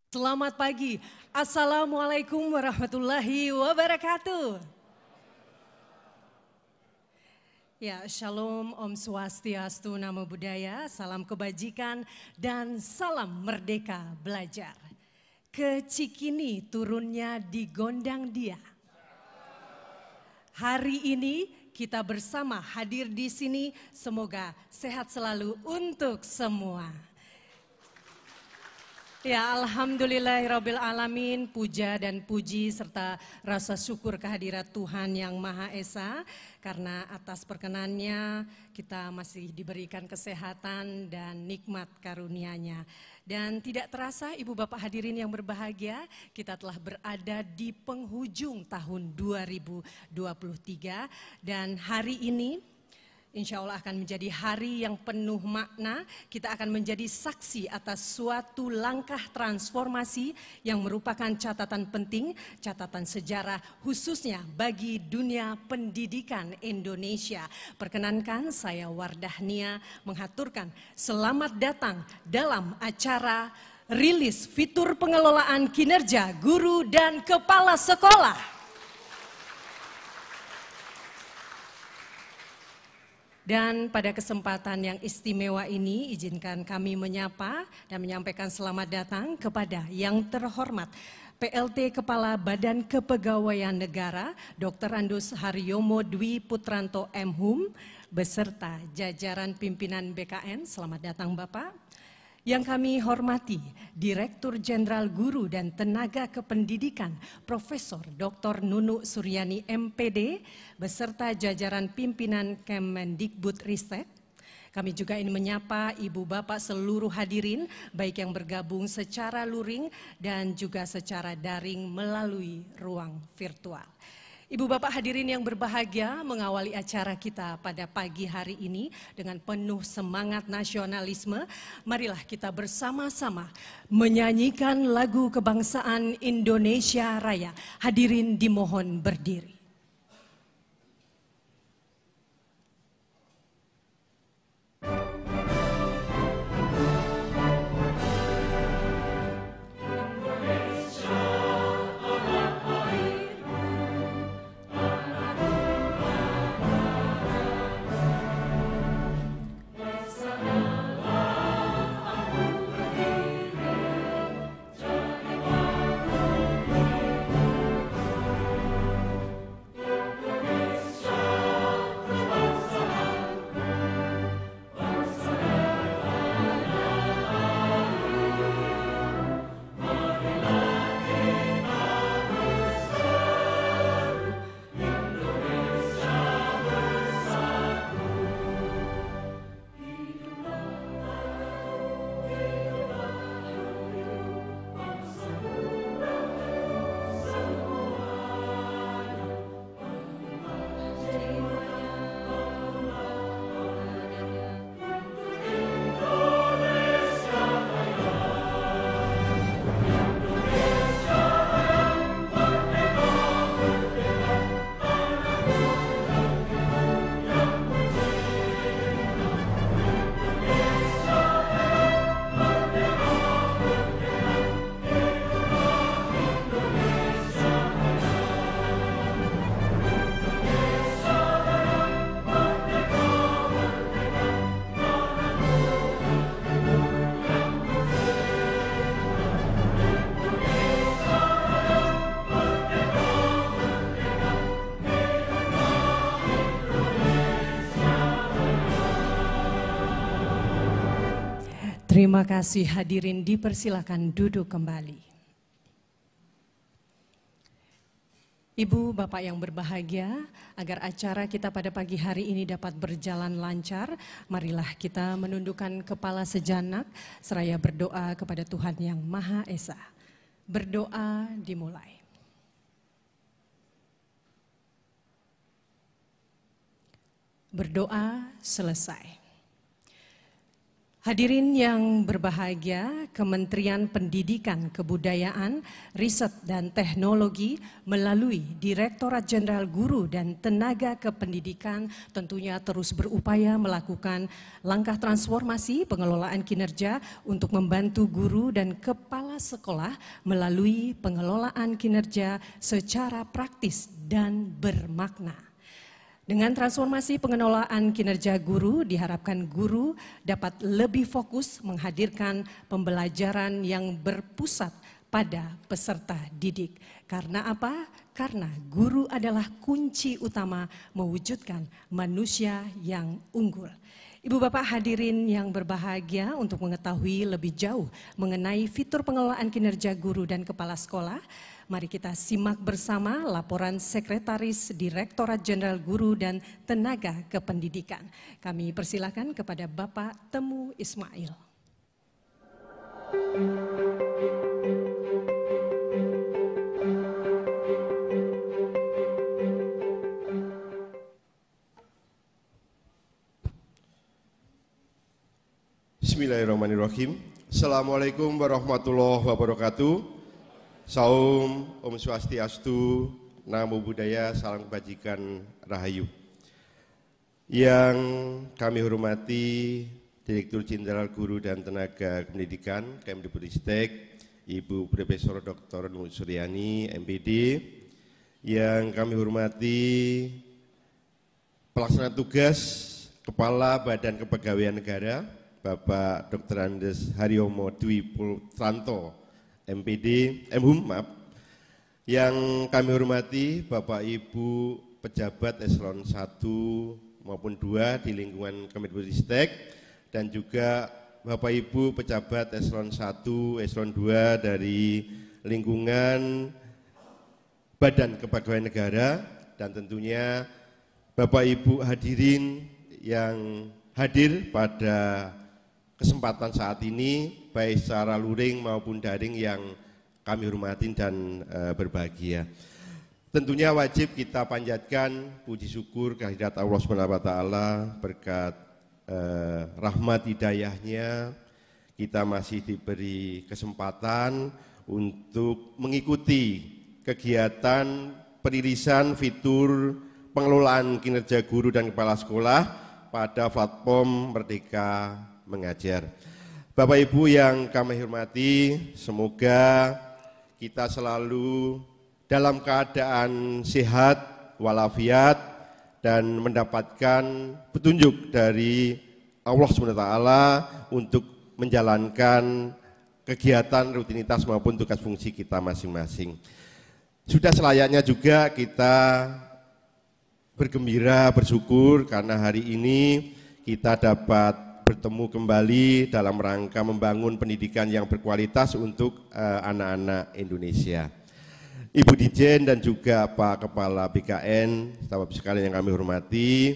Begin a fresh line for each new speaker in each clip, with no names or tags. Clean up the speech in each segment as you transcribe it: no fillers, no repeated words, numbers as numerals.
Selamat pagi, Assalamualaikum warahmatullahi wabarakatuh. Ya, Shalom, Om Swastiastu, Namo Buddhaya, salam kebajikan dan salam merdeka belajar. Ke Cikini turunnya di Gondang Dia. Hari ini kita bersama hadir di sini, semoga sehat selalu untuk semua. Ya, alhamdulillahirabbil alamin, puja dan puji serta rasa syukur kehadirat Tuhan yang Maha Esa, karena atas perkenannya kita masih diberikan kesehatan dan nikmat karunia-Nya. Dan tidak terasa Ibu Bapak hadirin yang berbahagia, kita telah berada di penghujung tahun 2023 dan hari ini insya Allah akan menjadi hari yang penuh makna. Kita akan menjadi saksi atas suatu langkah transformasi yang merupakan catatan penting, catatan sejarah khususnya bagi dunia pendidikan Indonesia. Perkenankan saya Wardahnia menghaturkan selamat datang dalam acara rilis fitur pengelolaan kinerja guru dan kepala sekolah. Dan pada kesempatan yang istimewa ini, izinkan kami menyapa dan menyampaikan selamat datang kepada yang terhormat PLT Kepala Badan Kepegawaian Negara, Dr. Andus Haryomo Dwi Putranto M.Hum, beserta jajaran pimpinan BKN. Selamat datang Bapak. Yang kami hormati Direktur Jenderal Guru dan Tenaga Kependidikan Profesor Dr. Nunu Suryani MPD beserta jajaran pimpinan Kemendikbudristek. Kami juga ingin menyapa Ibu Bapak seluruh hadirin baik yang bergabung secara luring dan juga secara daring melalui ruang virtual. Ibu Bapak hadirin yang berbahagia, mengawali acara kita pada pagi hari ini dengan penuh semangat nasionalisme, marilah kita bersama-sama menyanyikan lagu kebangsaan Indonesia Raya. Hadirin dimohon berdiri. Terima kasih hadirin, dipersilakan duduk kembali. Ibu Bapak yang berbahagia, agar acara kita pada pagi hari ini dapat berjalan lancar, marilah kita menundukkan kepala sejenak seraya berdoa kepada Tuhan yang Maha Esa. Berdoa dimulai. Berdoa selesai. Hadirin yang berbahagia, Kementerian Pendidikan, Kebudayaan, Riset dan Teknologi melalui Direktorat Jenderal Guru dan Tenaga Kependidikan tentunya terus berupaya melakukan langkah transformasi pengelolaan kinerja untuk membantu guru dan kepala sekolah melalui pengelolaan kinerja secara praktis dan bermakna. Dengan transformasi pengelolaan kinerja guru, diharapkan guru dapat lebih fokus menghadirkan pembelajaran yang berpusat pada peserta didik. Karena apa? Karena guru adalah kunci utama mewujudkan manusia yang unggul. Ibu Bapak hadirin yang berbahagia, untuk mengetahui lebih jauh mengenai fitur pengelolaan kinerja guru dan kepala sekolah, mari kita simak bersama laporan Sekretaris Direktorat Jenderal Guru dan Tenaga Kependidikan. Kami persilakan kepada Bapak Temu Ismail.
Bismillahirrahmanirrahim. Assalamualaikum warahmatullahi wabarakatuh. Saum, Om Swastiastu, Namo Buddhaya, Salam Kebajikan, Rahayu. Yang kami hormati Direktur Jenderal Guru dan Tenaga Pendidikan, Kemdikbudristek, Ibu Profesor Dr. Nur Suryani, MPD. Yang kami hormati Pelaksana Tugas Kepala Badan Kepegawaian Negara, Bapak Dr. Andes Haryomo Dwi Putranto, MPD, yang kami hormati Bapak Ibu pejabat eselon 1 maupun 2 di lingkungan Kemdikbudristek, dan juga Bapak Ibu pejabat eselon 1, eselon 2 dari lingkungan Badan Kepegawaian Negara, dan tentunya Bapak Ibu hadirin yang hadir pada kesempatan saat ini, baik secara luring maupun daring yang kami hormati dan berbahagia. Tentunya wajib kita panjatkan puji syukur kehadirat Allah SWT berkat rahmat hidayahnya. Kita masih diberi kesempatan untuk mengikuti kegiatan perilisan fitur pengelolaan kinerja guru dan kepala sekolah pada platform Merdeka Mengajar. Bapak Ibu yang kami hormati, semoga kita selalu dalam keadaan sehat walafiat dan mendapatkan petunjuk dari Allah SWT untuk menjalankan kegiatan rutinitas maupun tugas fungsi kita masing-masing. Sudah selayaknya juga kita bergembira, bersyukur karena hari ini kita dapat bertemu kembali dalam rangka membangun pendidikan yang berkualitas untuk anak-anak Indonesia. Ibu Dijen dan juga Pak Kepala BKN, Bapak sekalian yang kami hormati,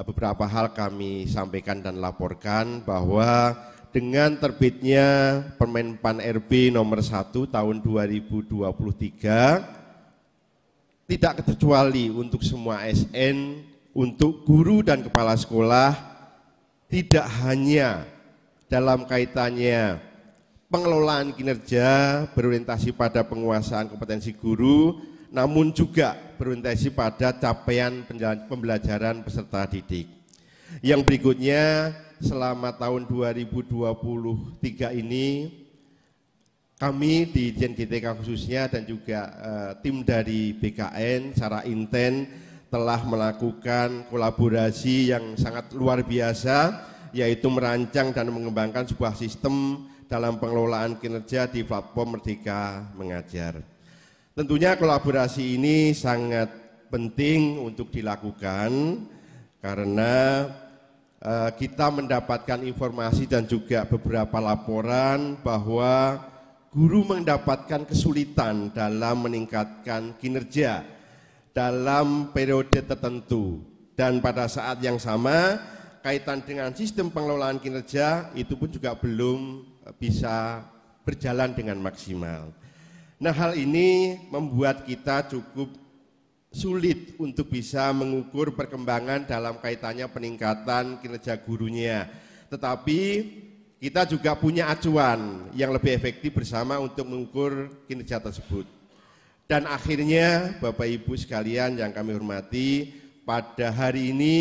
beberapa hal kami sampaikan dan laporkan bahwa dengan terbitnya Permen-Pan RB nomor 1 tahun 2023, tidak kecuali untuk semua ASN, untuk guru dan kepala sekolah, tidak hanya dalam kaitannya pengelolaan kinerja berorientasi pada penguasaan kompetensi guru, namun juga berorientasi pada capaian pembelajaran peserta didik. Yang berikutnya, selama tahun 2023 ini, kami di Dijen GTK khususnya dan juga tim dari BKN secara intens telah melakukan kolaborasi yang sangat luar biasa, yaitu merancang dan mengembangkan sebuah sistem dalam pengelolaan kinerja di platform Merdeka Mengajar. Tentunya kolaborasi ini sangat penting untuk dilakukan karena kita mendapatkan informasi dan juga beberapa laporan bahwa guru mendapatkan kesulitan dalam meningkatkan kinerja dalam periode tertentu, dan pada saat yang sama kaitan dengan sistem pengelolaan kinerja itu pun juga belum bisa berjalan dengan maksimal. Nah, hal ini membuat kita cukup sulit untuk bisa mengukur perkembangan dalam kaitannya peningkatan kinerja gurunya. Tetapi kita juga punya acuan yang lebih efektif bersama untuk mengukur kinerja tersebut. Dan akhirnya Bapak Ibu sekalian yang kami hormati, pada hari ini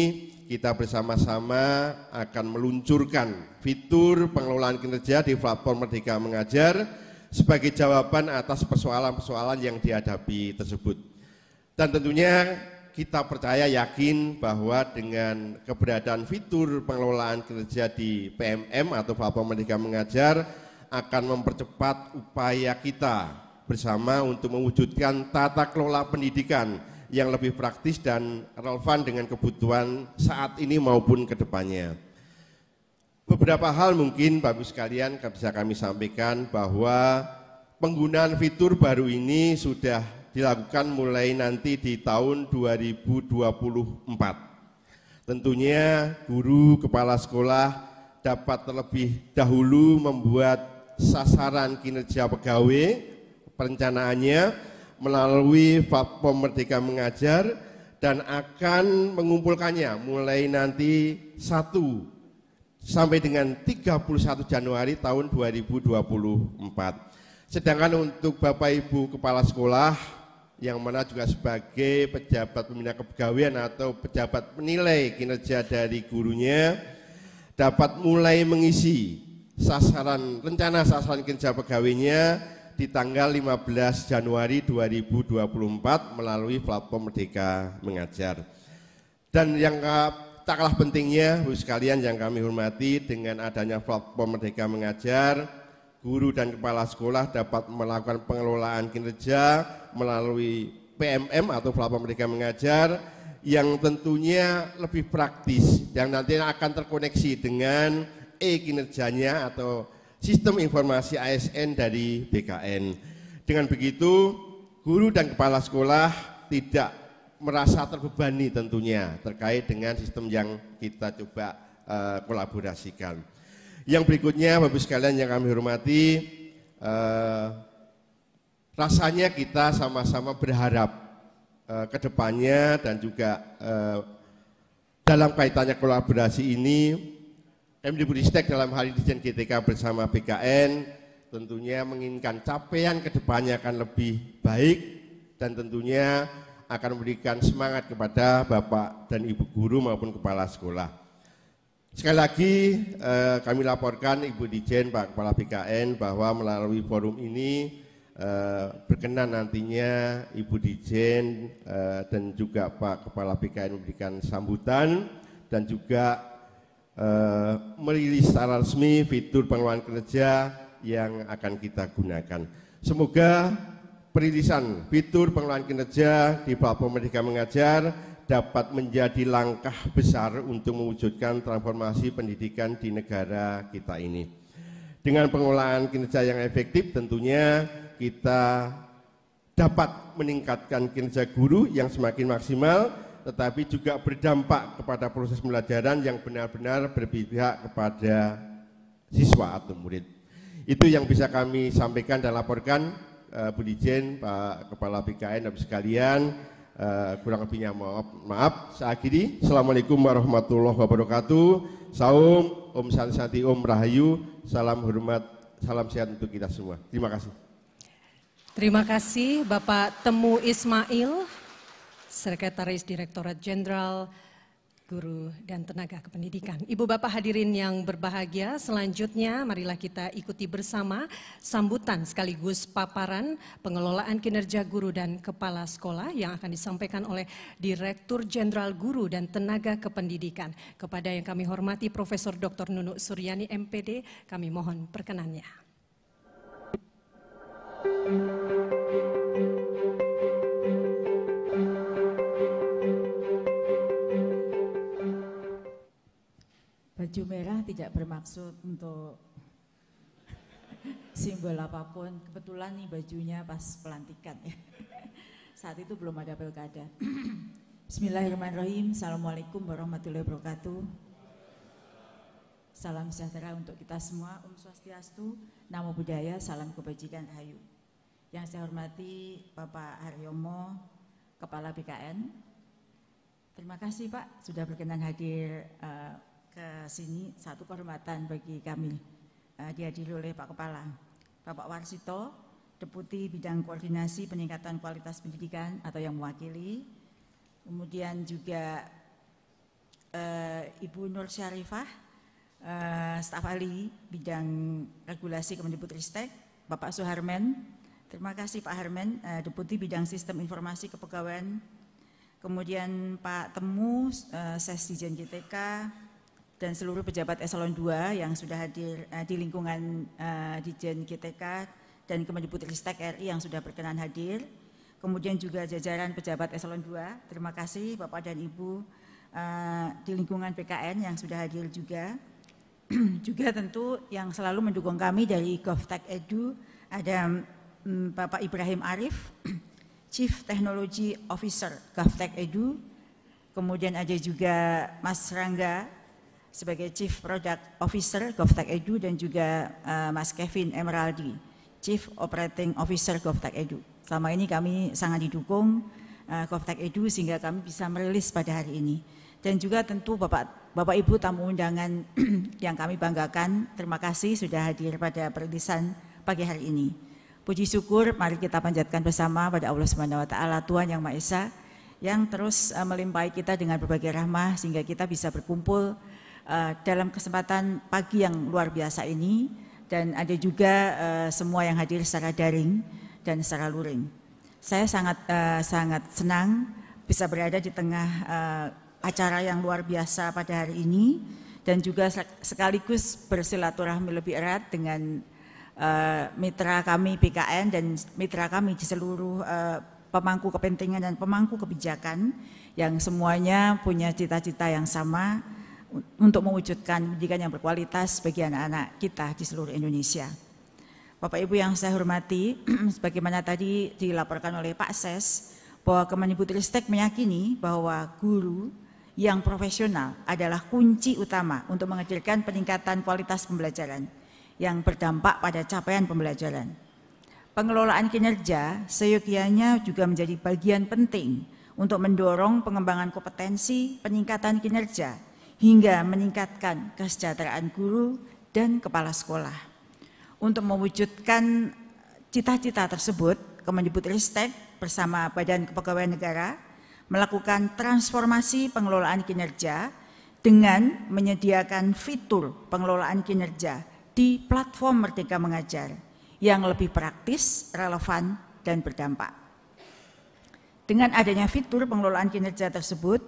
kita bersama-sama akan meluncurkan fitur pengelolaan kinerja di platform Merdeka Mengajar sebagai jawaban atas persoalan-persoalan yang dihadapi tersebut. Dan tentunya kita percaya yakin bahwa dengan keberadaan fitur pengelolaan kinerja di PMM atau platform Merdeka Mengajar akan mempercepat upaya kita bersama untuk mewujudkan tata kelola pendidikan yang lebih praktis dan relevan dengan kebutuhan saat ini maupun ke depannya. Beberapa hal mungkin Bapak Ibu sekalian bisa kami sampaikan bahwa penggunaan fitur baru ini sudah dilakukan mulai nanti di tahun 2024. Tentunya guru, kepala sekolah dapat terlebih dahulu membuat sasaran kinerja pegawai perencanaannya melalui platform Merdeka Mengajar dan akan mengumpulkannya mulai nanti 1 sampai dengan 31 Januari tahun 2024. Sedangkan untuk Bapak Ibu kepala sekolah yang mana juga sebagai pejabat pembina kepegawaian atau pejabat penilai kinerja dari gurunya dapat mulai mengisi rencana sasaran kinerja pegawainya di tanggal 15 Januari 2024 melalui platform Merdeka Mengajar. Dan yang tak kalah pentingnya, Bapak sekalian yang kami hormati, dengan adanya platform Merdeka Mengajar, guru dan kepala sekolah dapat melakukan pengelolaan kinerja melalui PMM atau platform Merdeka Mengajar yang tentunya lebih praktis yang nantinya akan terkoneksi dengan e-kinerjanya atau sistem informasi ASN dari BKN. Dengan begitu, guru dan kepala sekolah tidak merasa terbebani tentunya terkait dengan sistem yang kita coba kolaborasikan. Yang berikutnya, Bapak sekalian yang kami hormati, rasanya kita sama-sama berharap ke depannya dan juga dalam kaitannya kolaborasi ini, Kemdikbudristek dalam hal ini Dirjen GTK bersama BKN tentunya menginginkan capaian ke depannya akan lebih baik dan tentunya akan memberikan semangat kepada Bapak dan Ibu guru maupun kepala sekolah. Sekali lagi kami laporkan Ibu Dirjen, Pak Kepala BKN bahwa melalui forum ini berkenan nantinya Ibu Dirjen dan juga Pak Kepala BKN memberikan sambutan dan juga merilis secara resmi fitur pengelolaan kinerja yang akan kita gunakan. Semoga perilisan fitur pengelolaan kinerja di platform Merdeka Mengajar dapat menjadi langkah besar untuk mewujudkan transformasi pendidikan di negara kita ini. Dengan pengelolaan kinerja yang efektif tentunya kita dapat meningkatkan kinerja guru yang semakin maksimal, tetapi juga berdampak kepada proses pembelajaran yang benar-benar berpihak kepada siswa atau murid. Itu yang bisa kami sampaikan dan laporkan, Bu Dirjen, Pak Kepala BKN, Bapak sekalian. Kurang lebihnya maaf. Saya akhiri. Assalamualaikum warahmatullahi wabarakatuh. Saum, Om Santi, Om Rahayu. Salam hormat, salam sehat untuk kita semua. Terima kasih.
Terima kasih Bapak Temu Ismail, Sekretaris Direktorat Jenderal Guru dan Tenaga Kependidikan. Ibu Bapak hadirin yang berbahagia, selanjutnya marilah kita ikuti bersama sambutan sekaligus paparan pengelolaan kinerja guru dan kepala sekolah yang akan disampaikan oleh Direktur Jenderal Guru dan Tenaga Kependidikan. Kepada yang kami hormati Profesor Dr. Nunuk Suryani MPD, kami mohon perkenannya.
Baju merah tidak bermaksud untuk simbol apapun. Kebetulan nih bajunya pas pelantikan ya. Saat itu belum ada pilkada. Bismillahirrahmanirrahim. Assalamualaikum warahmatullahi wabarakatuh. Salam sejahtera untuk kita semua. Om Swastiastu, Namo Buddhaya, salam kebajikan rahayu. Yang saya hormati Bapak Haryomo, Kepala BKN. Terima kasih Pak sudah berkenan hadir ke sini satu kehormatan bagi kami dihadiri oleh Pak Kepala, Bapak Warsito, Deputi Bidang Koordinasi Peningkatan Kualitas Pendidikan atau yang mewakili, kemudian juga Ibu Nur Syarifah, staf ahli Bidang Regulasi Kemendikbudristek, Bapak Suharmen, terima kasih Pak Harmen, Deputi Bidang Sistem Informasi Kepegawaian, kemudian Pak Temu, Sesdijen GTK, dan seluruh pejabat eselon 2 yang sudah hadir di lingkungan Dijen GTK dan Kemendikbudristek RI yang sudah berkenan hadir. Kemudian juga jajaran pejabat eselon 2, terima kasih Bapak dan Ibu di lingkungan BKN yang sudah hadir juga. Juga tentu yang selalu mendukung kami dari GovTech Edu, ada Bapak Ibrahim Arif, Chief Technology Officer GovTech Edu, kemudian ada juga Mas Rangga sebagai Chief Product Officer GovTech Edu, dan juga Mas Kevin Emeraldi, Chief Operating Officer GovTech Edu. Selama ini kami sangat didukung GovTech Edu sehingga kami bisa merilis pada hari ini. Dan juga tentu Bapak Ibu tamu undangan yang kami banggakan, terima kasih sudah hadir pada perilisan pagi hari ini. Puji syukur mari kita panjatkan bersama pada Allah Subhanahu wa taala, Tuhan Yang Maha Esa, yang terus melimpahi kita dengan berbagai rahmah sehingga kita bisa berkumpul dalam kesempatan pagi yang luar biasa ini, dan ada juga semua yang hadir secara daring dan secara luring. Saya sangat senang bisa berada di tengah acara yang luar biasa pada hari ini, dan juga sekaligus bersilaturahmi lebih erat dengan mitra kami BKN dan mitra kami di seluruh pemangku kepentingan dan pemangku kebijakan yang semuanya punya cita-cita yang sama untuk mewujudkan pendidikan yang berkualitas bagi anak-anak kita di seluruh Indonesia. Bapak Ibu yang saya hormati, sebagaimana tadi dilaporkan oleh Pak Ses, bahwa Kemendikbudristek meyakini bahwa guru yang profesional adalah kunci utama untuk menghadirkan peningkatan kualitas pembelajaran yang berdampak pada capaian pembelajaran. Pengelolaan kinerja seyogianya juga menjadi bagian penting untuk mendorong pengembangan kompetensi, peningkatan kinerja, hingga meningkatkan kesejahteraan guru dan kepala sekolah. Untuk mewujudkan cita-cita tersebut, Kemendikbudristek bersama Badan Kepegawaian Negara melakukan transformasi pengelolaan kinerja dengan menyediakan fitur pengelolaan kinerja di platform Merdeka Mengajar yang lebih praktis, relevan, dan berdampak. Dengan adanya fitur pengelolaan kinerja tersebut,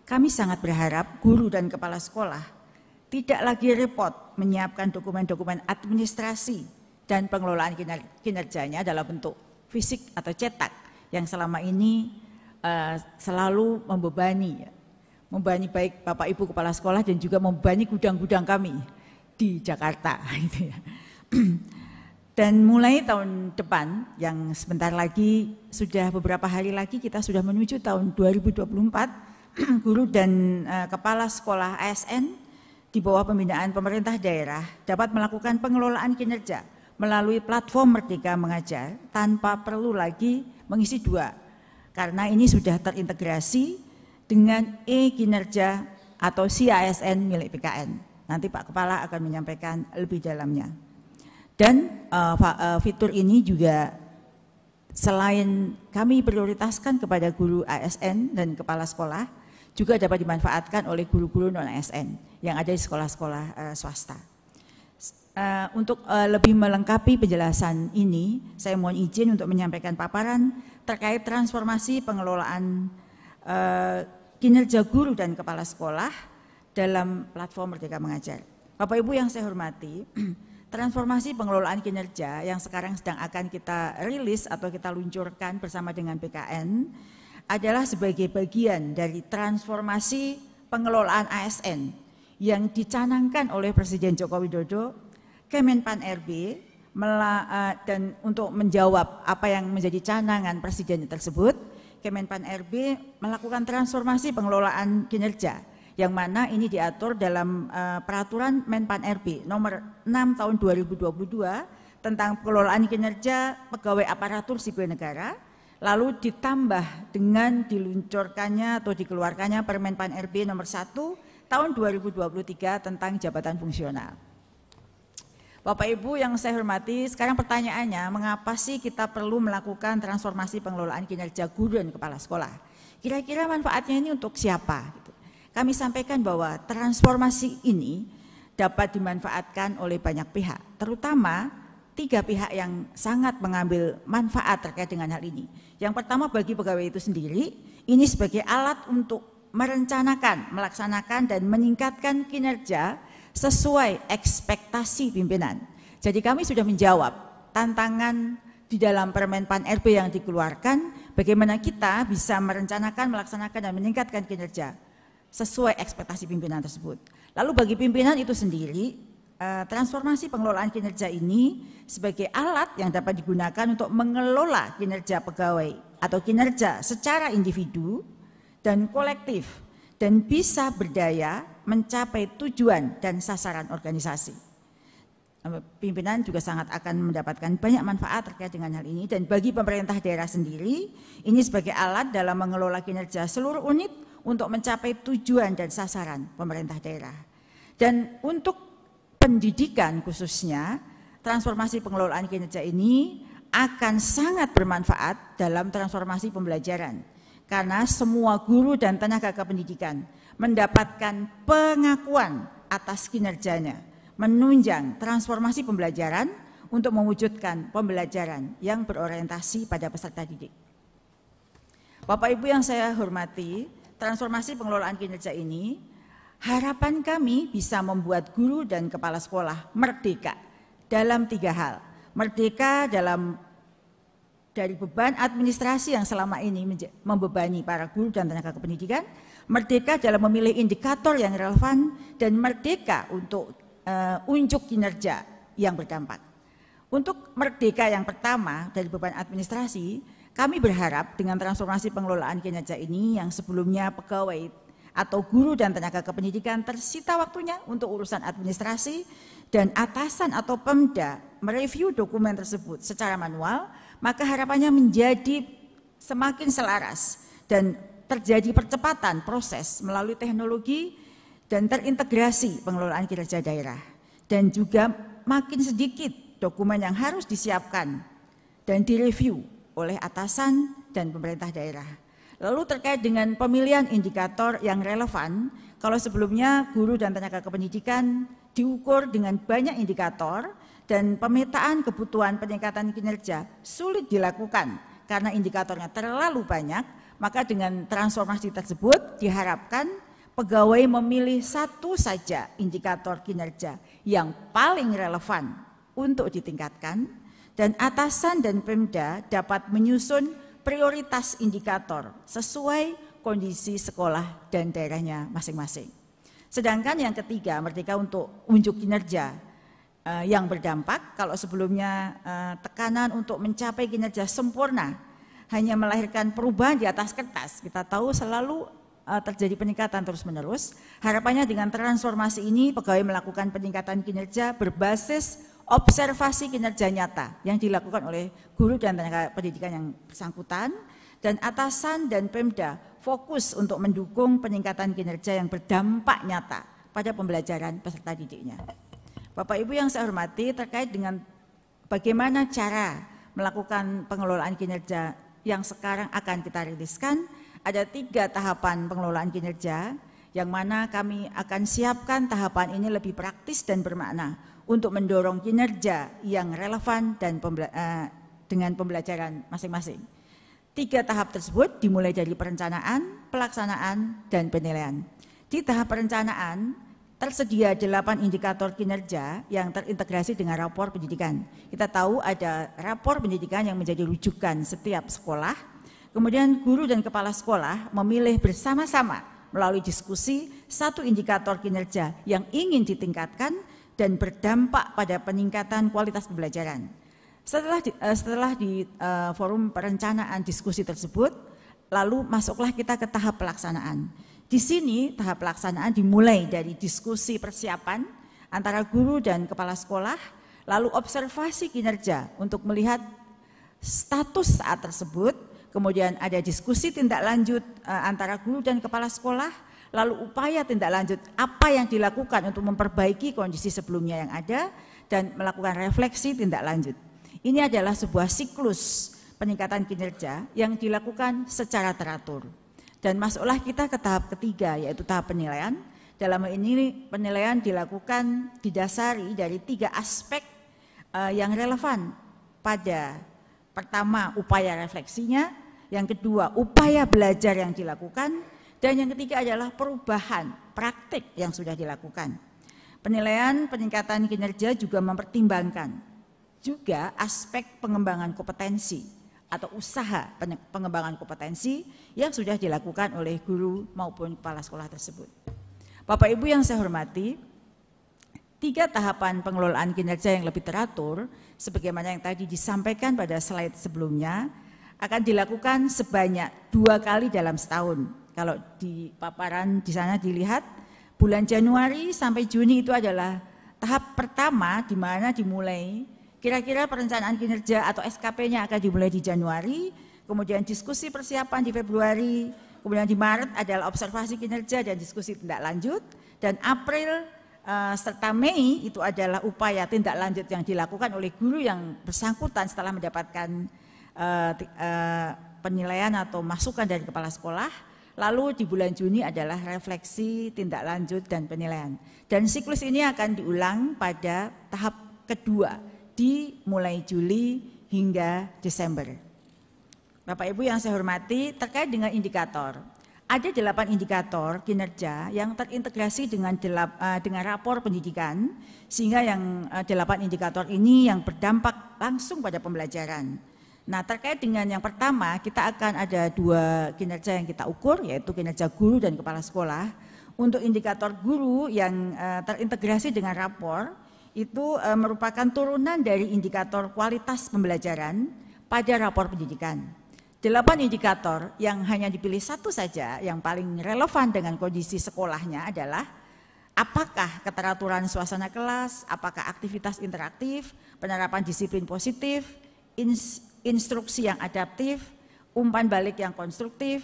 kami sangat berharap guru dan kepala sekolah tidak lagi repot menyiapkan dokumen-dokumen administrasi dan pengelolaan kinerjanya dalam bentuk fisik atau cetak yang selama ini selalu membebani baik Bapak Ibu kepala sekolah dan juga membebani gudang-gudang kami di Jakarta. Dan mulai tahun depan yang sebentar lagi, sudah beberapa hari lagi kita sudah menuju tahun 2024, guru dan kepala sekolah ASN di bawah pembinaan pemerintah daerah dapat melakukan pengelolaan kinerja melalui platform Merdeka Mengajar tanpa perlu lagi mengisi dua, karena ini sudah terintegrasi dengan e-kinerja atau CASN milik PKN. Nanti Pak Kepala akan menyampaikan lebih dalamnya. Dan fitur ini juga selain kami prioritaskan kepada guru ASN dan kepala sekolah, juga dapat dimanfaatkan oleh guru-guru non-ASN yang ada di sekolah-sekolah swasta. Untuk lebih melengkapi penjelasan ini, saya mohon izin untuk menyampaikan paparan terkait transformasi pengelolaan kinerja guru dan kepala sekolah dalam platform Merdeka Mengajar. Bapak Ibu yang saya hormati, transformasi pengelolaan kinerja yang sekarang sedang akan kita rilis atau kita luncurkan bersama dengan BKN adalah sebagai bagian dari transformasi pengelolaan ASN yang dicanangkan oleh Presiden Joko Widodo, Kemenpan RB, dan untuk menjawab apa yang menjadi canangan Presiden tersebut, Kemenpan RB melakukan transformasi pengelolaan kinerja yang mana ini diatur dalam peraturan Menpan RB nomor 6 tahun 2022 tentang pengelolaan kinerja pegawai aparatur sipil negara, lalu ditambah dengan diluncurkannya atau dikeluarkannya Permenpan RB nomor 1 tahun 2023 tentang jabatan fungsional. Bapak Ibu yang saya hormati, sekarang pertanyaannya, mengapa sih kita perlu melakukan transformasi pengelolaan kinerja guru dan kepala sekolah? Kira-kira manfaatnya ini untuk siapa? Kami sampaikan bahwa transformasi ini dapat dimanfaatkan oleh banyak pihak, terutama 3 pihak yang sangat mengambil manfaat terkait dengan hal ini. Yang pertama, bagi pegawai itu sendiri, ini sebagai alat untuk merencanakan, melaksanakan dan meningkatkan kinerja sesuai ekspektasi pimpinan. Jadi kami sudah menjawab tantangan di dalam Permen Pan RB yang dikeluarkan, bagaimana kita bisa merencanakan, melaksanakan dan meningkatkan kinerja sesuai ekspektasi pimpinan tersebut. Lalu bagi pimpinan itu sendiri, transformasi pengelolaan kinerja ini sebagai alat yang dapat digunakan untuk mengelola kinerja pegawai atau kinerja secara individu dan kolektif dan bisa berdaya mencapai tujuan dan sasaran organisasi. Pimpinan juga sangat akan mendapatkan banyak manfaat terkait dengan hal ini, dan bagi pemerintah daerah sendiri ini sebagai alat dalam mengelola kinerja seluruh unit untuk mencapai tujuan dan sasaran pemerintah daerah. Dan untuk pendidikan khususnya, transformasi pengelolaan kinerja ini akan sangat bermanfaat dalam transformasi pembelajaran, karena semua guru dan tenaga kependidikan mendapatkan pengakuan atas kinerjanya, menunjang transformasi pembelajaran untuk mewujudkan pembelajaran yang berorientasi pada peserta didik. Bapak Ibu yang saya hormati, transformasi pengelolaan kinerja ini harapan kami bisa membuat guru dan kepala sekolah merdeka dalam 3 hal. Merdeka dari beban administrasi yang selama ini membebani para guru dan tenaga kependidikan, merdeka dalam memilih indikator yang relevan, dan merdeka untuk unjuk kinerja yang berdampak. Untuk merdeka yang pertama dari beban administrasi, kami berharap dengan transformasi pengelolaan kinerja ini yang sebelumnya pegawai atau guru dan tenaga kependidikan tersita waktunya untuk urusan administrasi dan atasan atau Pemda mereview dokumen tersebut secara manual, maka harapannya menjadi semakin selaras dan terjadi percepatan proses melalui teknologi dan terintegrasi pengelolaan kinerja daerah, dan juga makin sedikit dokumen yang harus disiapkan dan direview oleh atasan dan pemerintah daerah. Lalu terkait dengan pemilihan indikator yang relevan, kalau sebelumnya guru dan tenaga kependidikan diukur dengan banyak indikator dan pemetaan kebutuhan peningkatan kinerja sulit dilakukan karena indikatornya terlalu banyak, maka dengan transformasi tersebut diharapkan pegawai memilih satu saja indikator kinerja yang paling relevan untuk ditingkatkan, dan atasan dan Pemda dapat menyusun prioritas indikator sesuai kondisi sekolah dan daerahnya masing-masing. Sedangkan yang ketiga, merdeka untuk unjuk kinerja yang berdampak. Kalau sebelumnya tekanan untuk mencapai kinerja sempurna hanya melahirkan perubahan di atas kertas, kita tahu selalu terjadi peningkatan terus-menerus. Harapannya dengan transformasi ini pegawai melakukan peningkatan kinerja berbasis observasi kinerja nyata yang dilakukan oleh guru dan tenaga pendidikan yang bersangkutan, dan atasan dan Pemda fokus untuk mendukung peningkatan kinerja yang berdampak nyata pada pembelajaran peserta didiknya. Bapak Ibu yang saya hormati, terkait dengan bagaimana cara melakukan pengelolaan kinerja yang sekarang akan kita riliskan, ada 3 tahapan pengelolaan kinerja yang mana kami akan siapkan tahapan ini lebih praktis dan bermakna untuk mendorong kinerja yang relevan dan dengan pembelajaran masing-masing. 3 tahap tersebut dimulai dari perencanaan, pelaksanaan, dan penilaian. Di tahap perencanaan tersedia 8 indikator kinerja yang terintegrasi dengan rapor pendidikan. Kita tahu ada rapor pendidikan yang menjadi rujukan setiap sekolah. Kemudian guru dan kepala sekolah memilih bersama-sama melalui diskusi 1 indikator kinerja yang ingin ditingkatkan dan berdampak pada peningkatan kualitas pembelajaran. Setelah di forum perencanaan diskusi tersebut, lalu masuklah kita ke tahap pelaksanaan. Di sini tahap pelaksanaan dimulai dari diskusi persiapan antara guru dan kepala sekolah, lalu observasi kinerja untuk melihat status saat tersebut, kemudian ada diskusi tindak lanjut antara guru dan kepala sekolah, lalu upaya tindak lanjut apa yang dilakukan untuk memperbaiki kondisi sebelumnya yang ada, dan melakukan refleksi tindak lanjut. Ini adalah sebuah siklus peningkatan kinerja yang dilakukan secara teratur. Dan masuklah kita ke tahap ketiga, yaitu tahap penilaian. Dalam ini penilaian dilakukan didasari dari 3 aspek yang relevan pada pertama upaya refleksinya, yang kedua upaya belajar yang dilakukan, dan yang ketiga adalah perubahan praktik yang sudah dilakukan. Penilaian peningkatan kinerja juga mempertimbangkan juga aspek pengembangan kompetensi atau usaha pengembangan kompetensi yang sudah dilakukan oleh guru maupun kepala sekolah tersebut. Bapak Ibu yang saya hormati, 3 tahapan pengelolaan kinerja yang lebih teratur, sebagaimana yang tadi disampaikan pada slide sebelumnya, akan dilakukan sebanyak 2 kali dalam setahun. Kalau di paparan di sana dilihat, bulan Januari sampai Juni itu adalah tahap pertama di mana dimulai kira-kira perencanaan kinerja atau SKP-nya akan dimulai di Januari, kemudian diskusi persiapan di Februari, kemudian di Maret adalah observasi kinerja dan diskusi tindak lanjut, dan April serta Mei itu adalah upaya tindak lanjut yang dilakukan oleh guru yang bersangkutan setelah mendapatkan penilaian atau masukan dari kepala sekolah. Lalu di bulan Juni adalah refleksi, tindak lanjut, dan penilaian. Dan siklus ini akan diulang pada tahap kedua di mulai Juli hingga Desember. Bapak Ibu yang saya hormati, terkait dengan indikator. Ada 8 indikator kinerja yang terintegrasi dengan rapor pendidikan, sehingga yang 8 indikator ini yang berdampak langsung pada pembelajaran. Nah, terkait dengan yang pertama, kita akan ada 2 kinerja yang kita ukur, yaitu kinerja guru dan kepala sekolah. Untuk indikator guru yang terintegrasi dengan rapor, itu merupakan turunan dari indikator kualitas pembelajaran pada rapor pendidikan. 8 indikator yang hanya dipilih 1 saja yang paling relevan dengan kondisi sekolahnya adalah apakah keteraturan suasana kelas, apakah aktivitas interaktif, penerapan disiplin positif, instruksi yang adaptif, umpan balik yang konstruktif,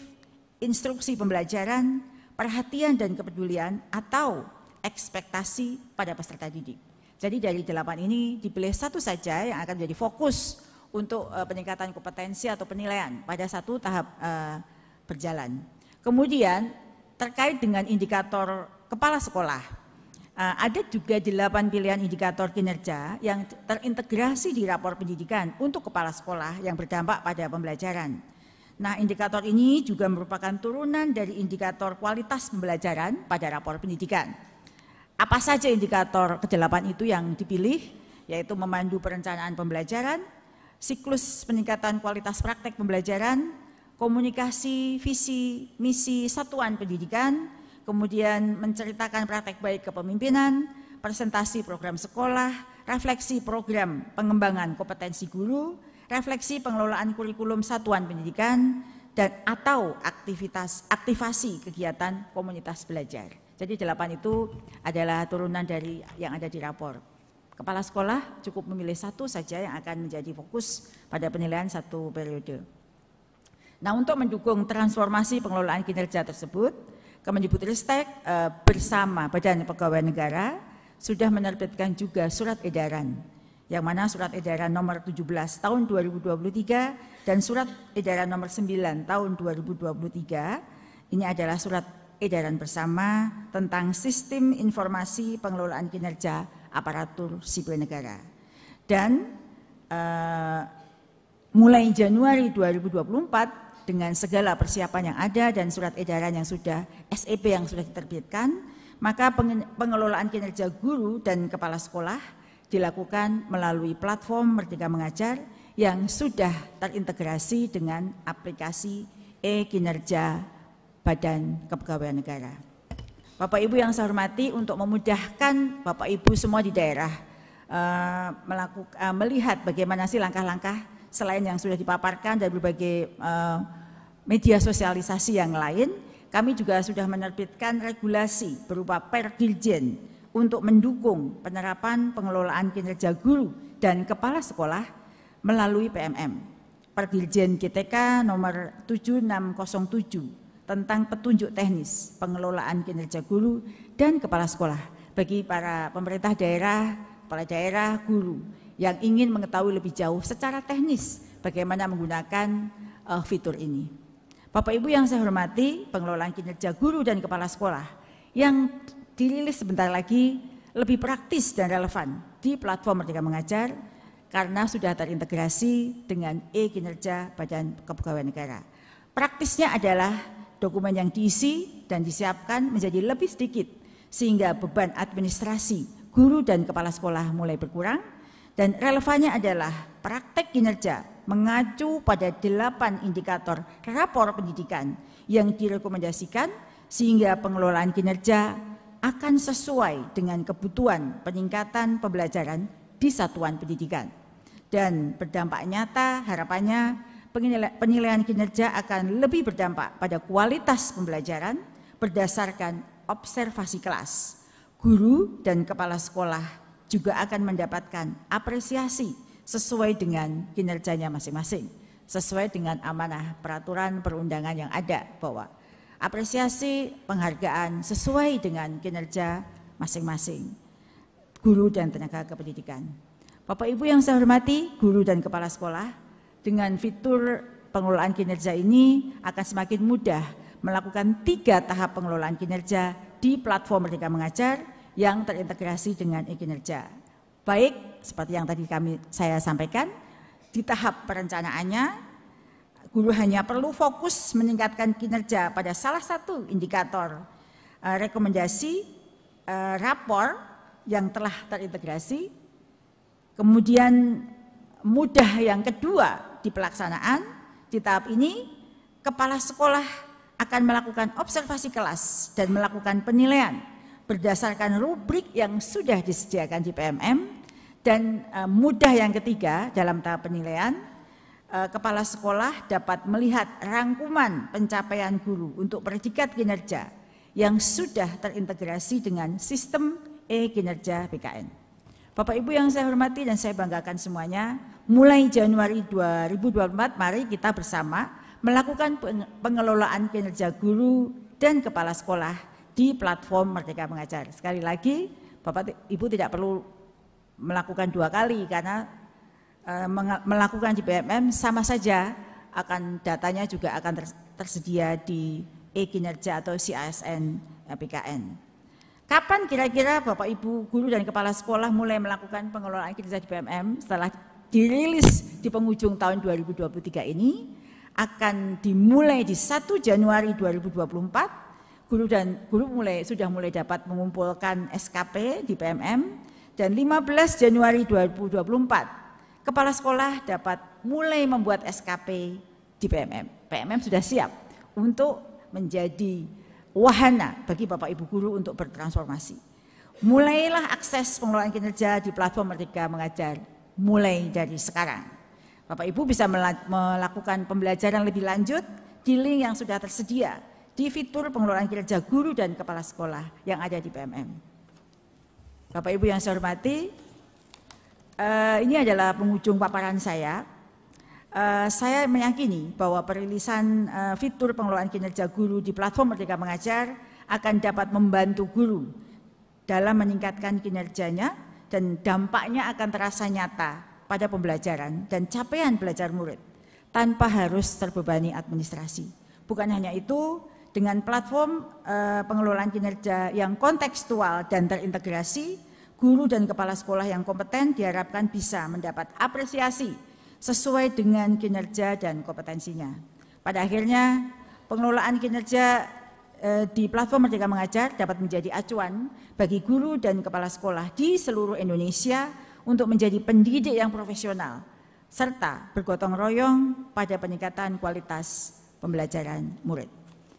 instruksi pembelajaran, perhatian dan kepedulian, atau ekspektasi pada peserta didik. Jadi dari 8 ini dipilih 1 saja yang akan menjadi fokus untuk peningkatan kompetensi atau penilaian pada 1 tahap berjalan. Kemudian terkait dengan indikator kepala sekolah, ada juga 8 pilihan indikator kinerja yang terintegrasi di rapor pendidikan untuk kepala sekolah yang berdampak pada pembelajaran. Nah, indikator ini juga merupakan turunan dari indikator kualitas pembelajaran pada rapor pendidikan. Apa saja indikator ke-8 itu yang dipilih? Yaitu memandu perencanaan pembelajaran, siklus peningkatan kualitas praktek pembelajaran, komunikasi, visi, misi satuan pendidikan, kemudian menceritakan praktek baik kepemimpinan, presentasi program sekolah, refleksi program pengembangan kompetensi guru, refleksi pengelolaan kurikulum satuan pendidikan, dan atau aktivasi kegiatan komunitas belajar. Jadi 8 itu adalah turunan dari yang ada di rapor. Kepala sekolah cukup memilih 1 saja yang akan menjadi fokus pada penilaian 1 periode. Nah, untuk mendukung transformasi pengelolaan kinerja tersebut, Kemendikbudristek bersama Badan Kepegawaian Negara sudah menerbitkan juga surat edaran, yang mana surat edaran nomor 17 tahun 2023 dan surat edaran nomor 9 tahun 2023. Ini adalah surat edaran bersama tentang sistem informasi pengelolaan kinerja aparatur sipil negara. Dan mulai Januari 2024 dengan segala persiapan yang ada dan surat edaran yang sudah SEP yang sudah diterbitkan, maka pengelolaan kinerja guru dan kepala sekolah dilakukan melalui platform Merdeka Mengajar yang sudah terintegrasi dengan aplikasi e-kinerja Badan Kepegawaian Negara. Bapak Ibu yang saya hormati, untuk memudahkan Bapak Ibu semua di daerah melihat bagaimana sih langkah-langkah selain yang sudah dipaparkan dari berbagai media sosialisasi yang lain, kami juga sudah menerbitkan regulasi berupa Perdirjen untuk mendukung penerapan pengelolaan kinerja guru dan kepala sekolah melalui PMM. Perdirjen GTK nomor 7607 tentang petunjuk teknis pengelolaan kinerja guru dan kepala sekolah bagi para pemerintah daerah, kepala daerah, guru yang ingin mengetahui lebih jauh secara teknis bagaimana menggunakan fitur ini. Bapak Ibu yang saya hormati, pengelolaan kinerja guru dan kepala sekolah yang dirilis sebentar lagi lebih praktis dan relevan di platform Merdeka Mengajar karena sudah terintegrasi dengan e-kinerja Badan Kepegawaian Negara. Praktisnya adalah dokumen yang diisi dan disiapkan menjadi lebih sedikit sehingga beban administrasi guru dan kepala sekolah mulai berkurang, dan relevannya adalah praktek kinerja mengacu pada 8 indikator rapor pendidikan yang direkomendasikan sehingga pengelolaan kinerja akan sesuai dengan kebutuhan peningkatan pembelajaran di satuan pendidikan. Dan berdampak nyata harapannya penilaian kinerja akan lebih berdampak pada kualitas pembelajaran berdasarkan observasi kelas. Guru dan kepala sekolah juga akan mendapatkan apresiasi sesuai dengan kinerjanya masing-masing, sesuai dengan amanah peraturan perundangan yang ada bahwa apresiasi penghargaan sesuai dengan kinerja masing-masing guru dan tenaga kependidikan. Bapak Ibu yang saya hormati, guru dan kepala sekolah, dengan fitur pengelolaan kinerja ini akan semakin mudah melakukan 3 tahap pengelolaan kinerja di platform Merdeka Mengajar yang terintegrasi dengan e-kinerja. Baik, seperti yang tadi saya sampaikan, di tahap perencanaannya, guru hanya perlu fokus meningkatkan kinerja pada salah satu indikator rekomendasi rapor yang telah terintegrasi. Kemudian mudah yang kedua di pelaksanaan, di tahap ini kepala sekolah akan melakukan observasi kelas dan melakukan penilaian berdasarkan rubrik yang sudah disediakan di PMM. Dan mudah yang ketiga dalam tahap penilaian, kepala sekolah dapat melihat rangkuman pencapaian guru untuk predikat kinerja yang sudah terintegrasi dengan sistem e-kinerja BKN. Bapak Ibu yang saya hormati dan saya banggakan semuanya, mulai Januari 2024 mari kita bersama melakukan pengelolaan kinerja guru dan kepala sekolah di platform Merdeka Mengajar. Sekali lagi, Bapak Ibu tidak perlu melakukan 2 kali karena melakukan di BMM sama saja, akan datanya juga akan tersedia di e-kinerja atau CASN BKN. Kapan kira-kira Bapak Ibu guru dan kepala sekolah mulai melakukan pengelolaan kinerja di BMM? Setelah dirilis di penghujung tahun 2023 ini, akan dimulai di 1 Januari 2024. Guru sudah mulai dapat mengumpulkan SKP di PMM, dan 15 Januari 2024 kepala sekolah dapat mulai membuat SKP di PMM. PMM sudah siap untuk menjadi wahana bagi Bapak Ibu guru untuk bertransformasi. Mulailah akses pengelolaan kinerja di platform Merdeka Mengajar mulai dari sekarang. Bapak Ibu bisa melakukan pembelajaran lebih lanjut di link yang sudah tersedia di fitur pengelolaan kinerja guru dan kepala sekolah yang ada di PMM. Bapak Ibu yang saya hormati, ini adalah penghujung paparan saya. Saya meyakini bahwa perilisan fitur pengelolaan kinerja guru di platform Merdeka Mengajar akan dapat membantu guru dalam meningkatkan kinerjanya dan dampaknya akan terasa nyata pada pembelajaran dan capaian belajar murid tanpa harus terbebani administrasi. Bukan hanya itu, dengan platform pengelolaan kinerja yang kontekstual dan terintegrasi, guru dan kepala sekolah yang kompeten diharapkan bisa mendapat apresiasi sesuai dengan kinerja dan kompetensinya. Pada akhirnya, pengelolaan kinerja di platform Merdeka Mengajar dapat menjadi acuan bagi guru dan kepala sekolah di seluruh Indonesia untuk menjadi pendidik yang profesional serta bergotong royong pada peningkatan kualitas pembelajaran murid.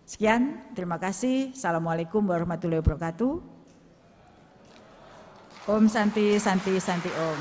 Sekian, terima kasih. Assalamualaikum warahmatullahi wabarakatuh. Om Santi, Santi, Santi Om.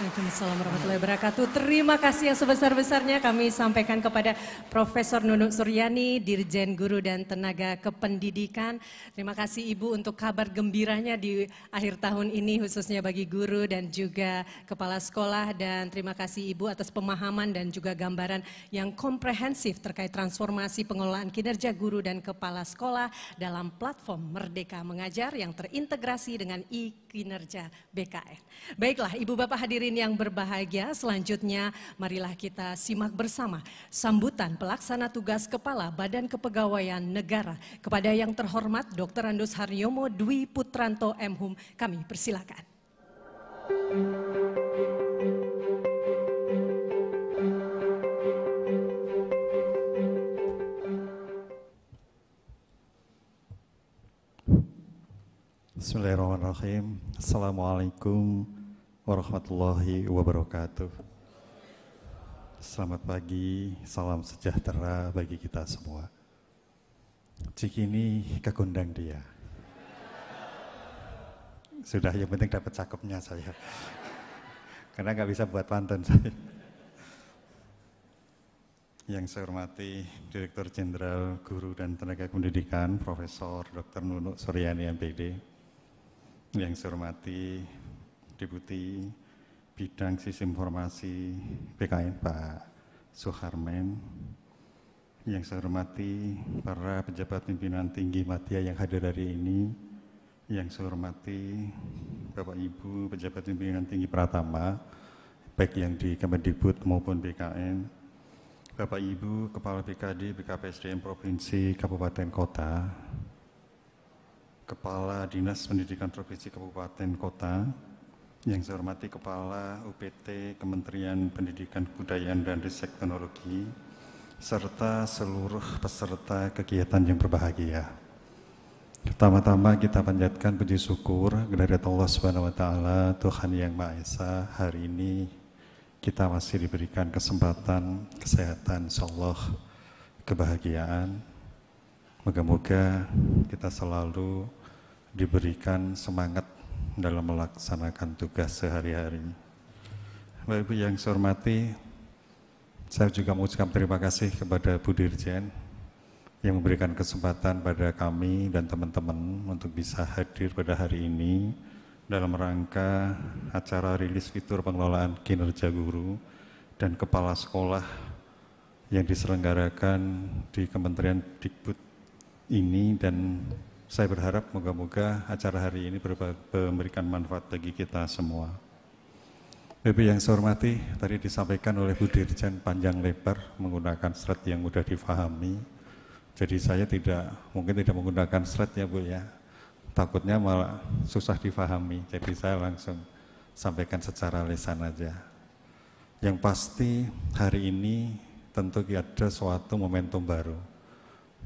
Waalaikumsalam warahmatullahi wabarakatuh. Terima kasih yang sebesar-besarnya kami sampaikan kepada Profesor Nunuk Suryani, Dirjen Guru dan Tenaga Kependidikan. Terima kasih Ibu untuk kabar gembiranya di akhir tahun ini khususnya bagi guru dan juga kepala sekolah, dan terima kasih Ibu atas pemahaman dan juga gambaran yang komprehensif terkait transformasi pengelolaan kinerja guru dan kepala sekolah dalam platform Merdeka Mengajar yang terintegrasi dengan e-kinerja BKN. Baiklah Ibu Bapak hadirin yang berbahagia, selanjutnya marilah kita simak bersama sambutan pelaksana tugas Kepala Badan Kepegawaian Negara kepada yang terhormat Dr. Andus Haryomo Dwi Putranto MHum. Kami persilakan.
Bismillahirrahmanirrahim. Assalamualaikum warahmatullahi wabarakatuh. Selamat pagi, salam sejahtera bagi kita semua. Cikini kekundang dia. Sudah, yang penting dapat cakepnya saya. Karena nggak bisa buat pantun saya. Yang saya hormati Direktur Jenderal Guru dan Tenaga Pendidikan Profesor Dr. Nunuk Suryani MPD. Yang saya hormati Deputi Bidang Sistem Informasi BKN Pak Suharmen. Yang saya hormati para pejabat pimpinan tinggi media yang hadir hari ini. Yang saya hormati Bapak Ibu pejabat pimpinan tinggi Pratama, baik yang di Kemendikbud maupun BKN. Bapak Ibu Kepala BKD, BKPSDM Provinsi, Kabupaten Kota, Kepala Dinas Pendidikan Provinsi Kabupaten Kota, yang saya hormati Kepala UPT Kementerian Pendidikan Kebudayaan dan Ristek Teknologi, serta seluruh peserta kegiatan yang berbahagia. Pertama-tama kita panjatkan puji syukur kehadirat Allah Subhanahu wa taala, Tuhan yang Maha Esa. Hari ini kita masih diberikan kesempatan, kesehatan, insyaallah kebahagiaan. Moga-moga kita selalu diberikan semangat dalam melaksanakan tugas sehari-hari. Bapak Ibu yang saya hormati, saya juga mengucapkan terima kasih kepada Bu Dirjen yang memberikan kesempatan pada kami dan teman-teman untuk bisa hadir pada hari ini dalam rangka acara rilis fitur pengelolaan kinerja guru dan kepala sekolah yang diselenggarakan di Kementerian Dikbud ini, dan saya berharap moga-moga acara hari ini memberikan manfaat bagi kita semua. Bapak yang saya hormati, tadi disampaikan oleh Bu Dirjen panjang lebar menggunakan slide yang mudah difahami. Jadi saya mungkin tidak menggunakan slide ya Bu ya. Takutnya malah susah difahami. Jadi saya langsung sampaikan secara lisan aja. Yang pasti hari ini tentu ada suatu momentum baru,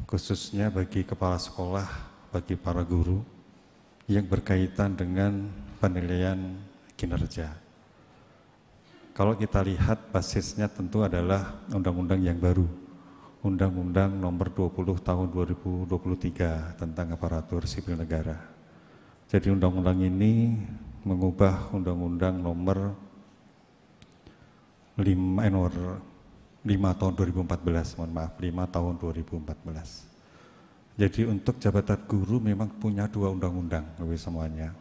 khususnya bagi kepala sekolah, bagi para guru yang berkaitan dengan penilaian kinerja. Kalau kita lihat basisnya tentu adalah undang-undang yang baru, Undang-Undang Nomor 20 Tahun 2023 tentang Aparatur Sipil Negara. Jadi undang-undang ini mengubah Undang-Undang Nomor 5 Tahun 2014, mohon maaf, 5 Tahun 2014. Jadi untuk jabatan guru memang punya dua undang-undang bagi semuanya.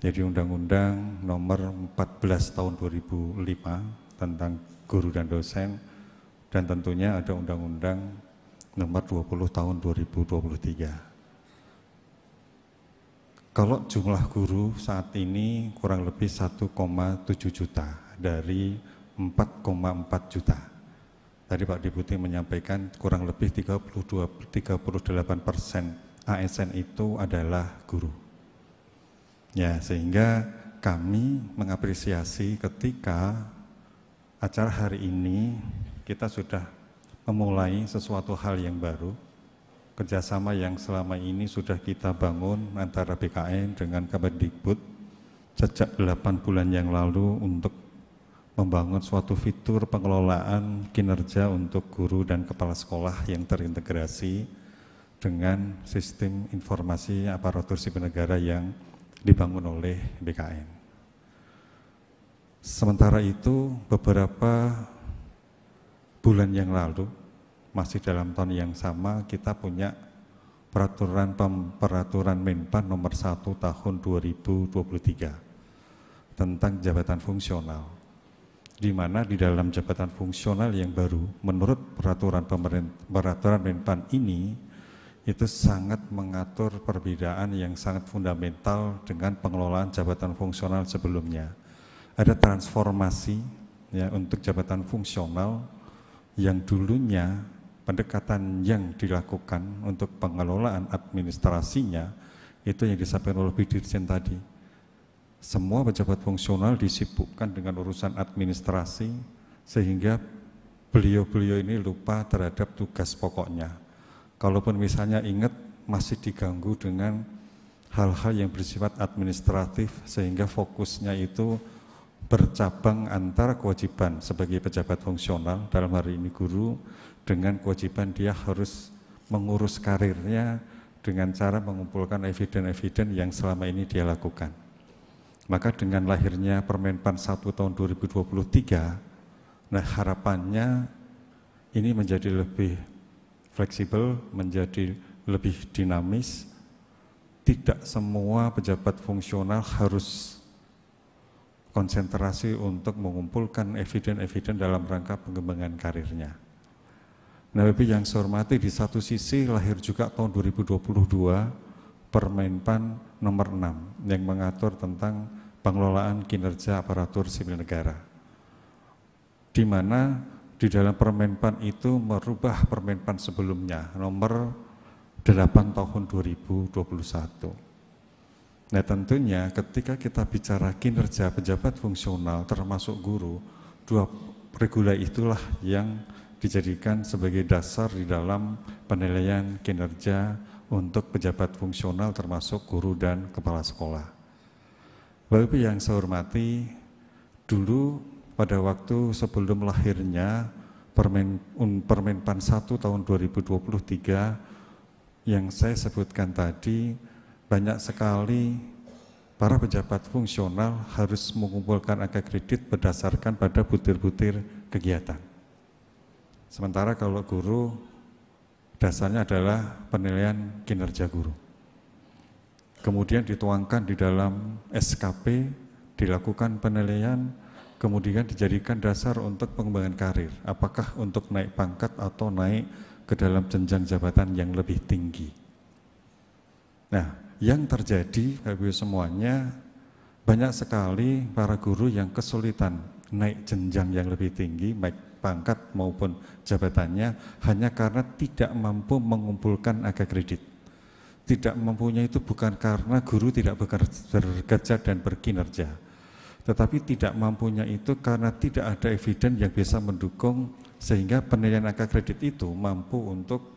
Jadi Undang-Undang Nomor 14 Tahun 2005 tentang guru dan dosen, dan tentunya ada Undang-Undang Nomor 20 Tahun 2023. Kalau jumlah guru saat ini kurang lebih 1,7 juta dari 4,4 juta. Tadi Pak Deputi menyampaikan kurang lebih 38% ASN itu adalah guru. Ya, sehingga kami mengapresiasi ketika acara hari ini kita sudah memulai sesuatu hal yang baru, kerjasama yang selama ini sudah kita bangun antara BKN dengan Kemendikbud sejak 8 bulan yang lalu untuk membangun suatu fitur pengelolaan kinerja untuk guru dan kepala sekolah yang terintegrasi dengan sistem informasi aparatur sipil negara yang dibangun oleh BKN. Sementara itu beberapa bulan yang lalu, masih dalam tahun yang sama, kita punya peraturan Menpan nomor 1 tahun 2023 tentang jabatan fungsional, di mana di dalam jabatan fungsional yang baru, menurut peraturan Menpan ini, itu sangat mengatur perbedaan yang sangat fundamental dengan pengelolaan jabatan fungsional sebelumnya. Ada transformasi ya untuk jabatan fungsional yang dulunya pendekatan yang dilakukan untuk pengelolaan administrasinya itu yang disampaikan oleh Bu Dirjen tadi. Semua pejabat fungsional disibukkan dengan urusan administrasi sehingga beliau-beliau ini lupa terhadap tugas pokoknya. Kalaupun misalnya ingat masih diganggu dengan hal-hal yang bersifat administratif sehingga fokusnya itu bercabang antara kewajiban sebagai pejabat fungsional, dalam hari ini guru, dengan kewajiban dia harus mengurus karirnya dengan cara mengumpulkan eviden-eviden yang selama ini dia lakukan. Maka dengan lahirnya Permenpan 1 tahun 2023, nah harapannya ini menjadi lebih fleksibel, menjadi lebih dinamis. Tidak semua pejabat fungsional harus konsentrasi untuk mengumpulkan eviden-eviden dalam rangka pengembangan karirnya. Nah, Bapak yang saya hormati, di satu sisi lahir juga tahun 2022 Permenpan nomor 6 yang mengatur tentang pengelolaan kinerja aparatur sipil negara, di mana di dalam Permenpan itu merubah Permenpan sebelumnya nomor 8 tahun 2021. Nah tentunya ketika kita bicara kinerja pejabat fungsional termasuk guru, dua regulasi itulah yang dijadikan sebagai dasar di dalam penilaian kinerja untuk pejabat fungsional termasuk guru dan kepala sekolah. Bapak Ibu yang saya hormati, dulu pada waktu sebelum lahirnya Permenpan 1 tahun 2023 yang saya sebutkan tadi, banyak sekali para pejabat fungsional harus mengumpulkan angka kredit berdasarkan pada butir-butir kegiatan. Sementara kalau guru, dasarnya adalah penilaian kinerja guru. Kemudian dituangkan di dalam SKP, dilakukan penilaian, kemudian dijadikan dasar untuk pengembangan karir. Apakah untuk naik pangkat atau naik ke dalam jenjang jabatan yang lebih tinggi. Nah, yang terjadi Bapak Ibu semuanya, banyak sekali para guru yang kesulitan naik jenjang yang lebih tinggi, baik pangkat maupun jabatannya, hanya karena tidak mampu mengumpulkan angka kredit. Tidak mampunya itu bukan karena guru tidak bekerja dan berkinerja, tetapi tidak mampunya itu karena tidak ada eviden yang bisa mendukung sehingga penilaian angka kredit itu mampu untuk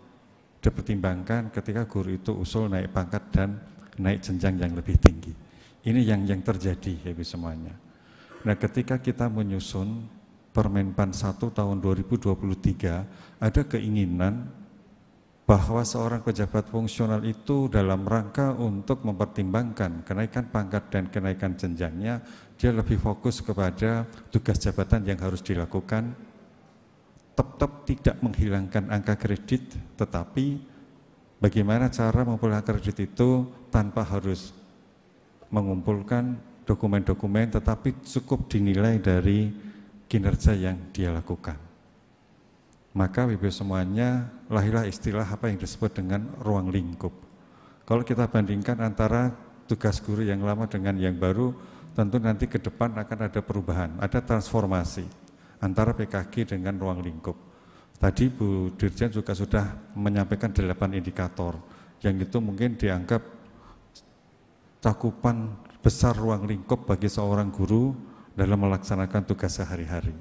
dipertimbangkan ketika guru itu usul naik pangkat dan naik jenjang yang lebih tinggi. Ini yang terjadi ya semuanya. Nah ketika kita menyusun Permenpan 1 tahun 2023, ada keinginan bahwa seorang pejabat fungsional itu dalam rangka untuk mempertimbangkan kenaikan pangkat dan kenaikan jenjangnya, dia lebih fokus kepada tugas jabatan yang harus dilakukan, tetap tidak menghilangkan angka kredit, tetapi bagaimana cara mengumpulkan kredit itu tanpa harus mengumpulkan dokumen-dokumen, tetapi cukup dinilai dari kinerja yang dia lakukan. Maka Ibu semuanya, lahirlah istilah apa yang disebut dengan ruang lingkup. Kalau kita bandingkan antara tugas guru yang lama dengan yang baru, tentu nanti ke depan akan ada perubahan, ada transformasi antara PKG dengan ruang lingkup. Tadi Bu Dirjen juga sudah menyampaikan 8 indikator, yang itu mungkin dianggap cakupan besar ruang lingkup bagi seorang guru dalam melaksanakan tugas sehari-hari.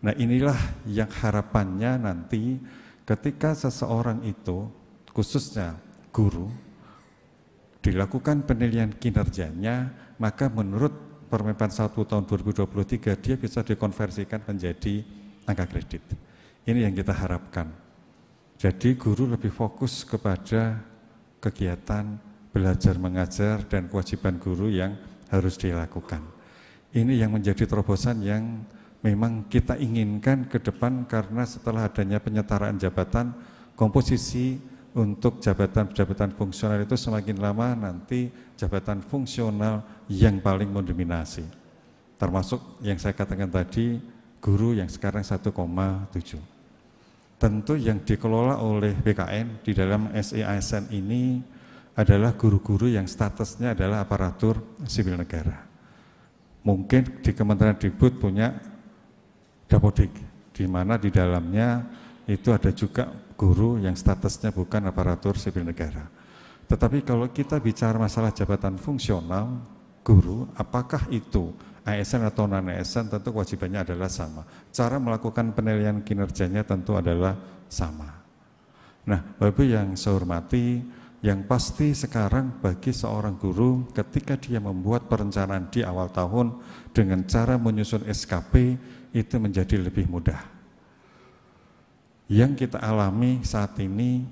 Nah inilah yang harapannya nanti ketika seseorang itu, khususnya guru, dilakukan penilaian kinerjanya, maka menurut Permenpan 1 tahun 2023 dia bisa dikonversikan menjadi angka kredit. Ini yang kita harapkan. Jadi guru lebih fokus kepada kegiatan belajar mengajar dan kewajiban guru yang harus dilakukan. Ini yang menjadi terobosan yang memang kita inginkan ke depan, karena setelah adanya penyetaraan jabatan, komposisi untuk jabatan-jabatan fungsional itu semakin lama nanti jabatan fungsional yang paling mendominasi. Termasuk yang saya katakan tadi, guru yang sekarang 1,7. Tentu yang dikelola oleh BKN di dalam SEASN ini adalah guru-guru yang statusnya adalah aparatur sipil negara. Mungkin di Kementerian Dikbud punya Dapodik, di mana di dalamnya itu ada juga guru yang statusnya bukan aparatur sipil negara. Tetapi kalau kita bicara masalah jabatan fungsional guru, apakah itu ASN atau non-ASN, tentu kewajibannya adalah sama. Cara melakukan penilaian kinerjanya tentu adalah sama. Nah, Bapak yang saya hormati, yang pasti sekarang bagi seorang guru ketika dia membuat perencanaan di awal tahun dengan cara menyusun SKP itu menjadi lebih mudah. Yang kita alami saat ini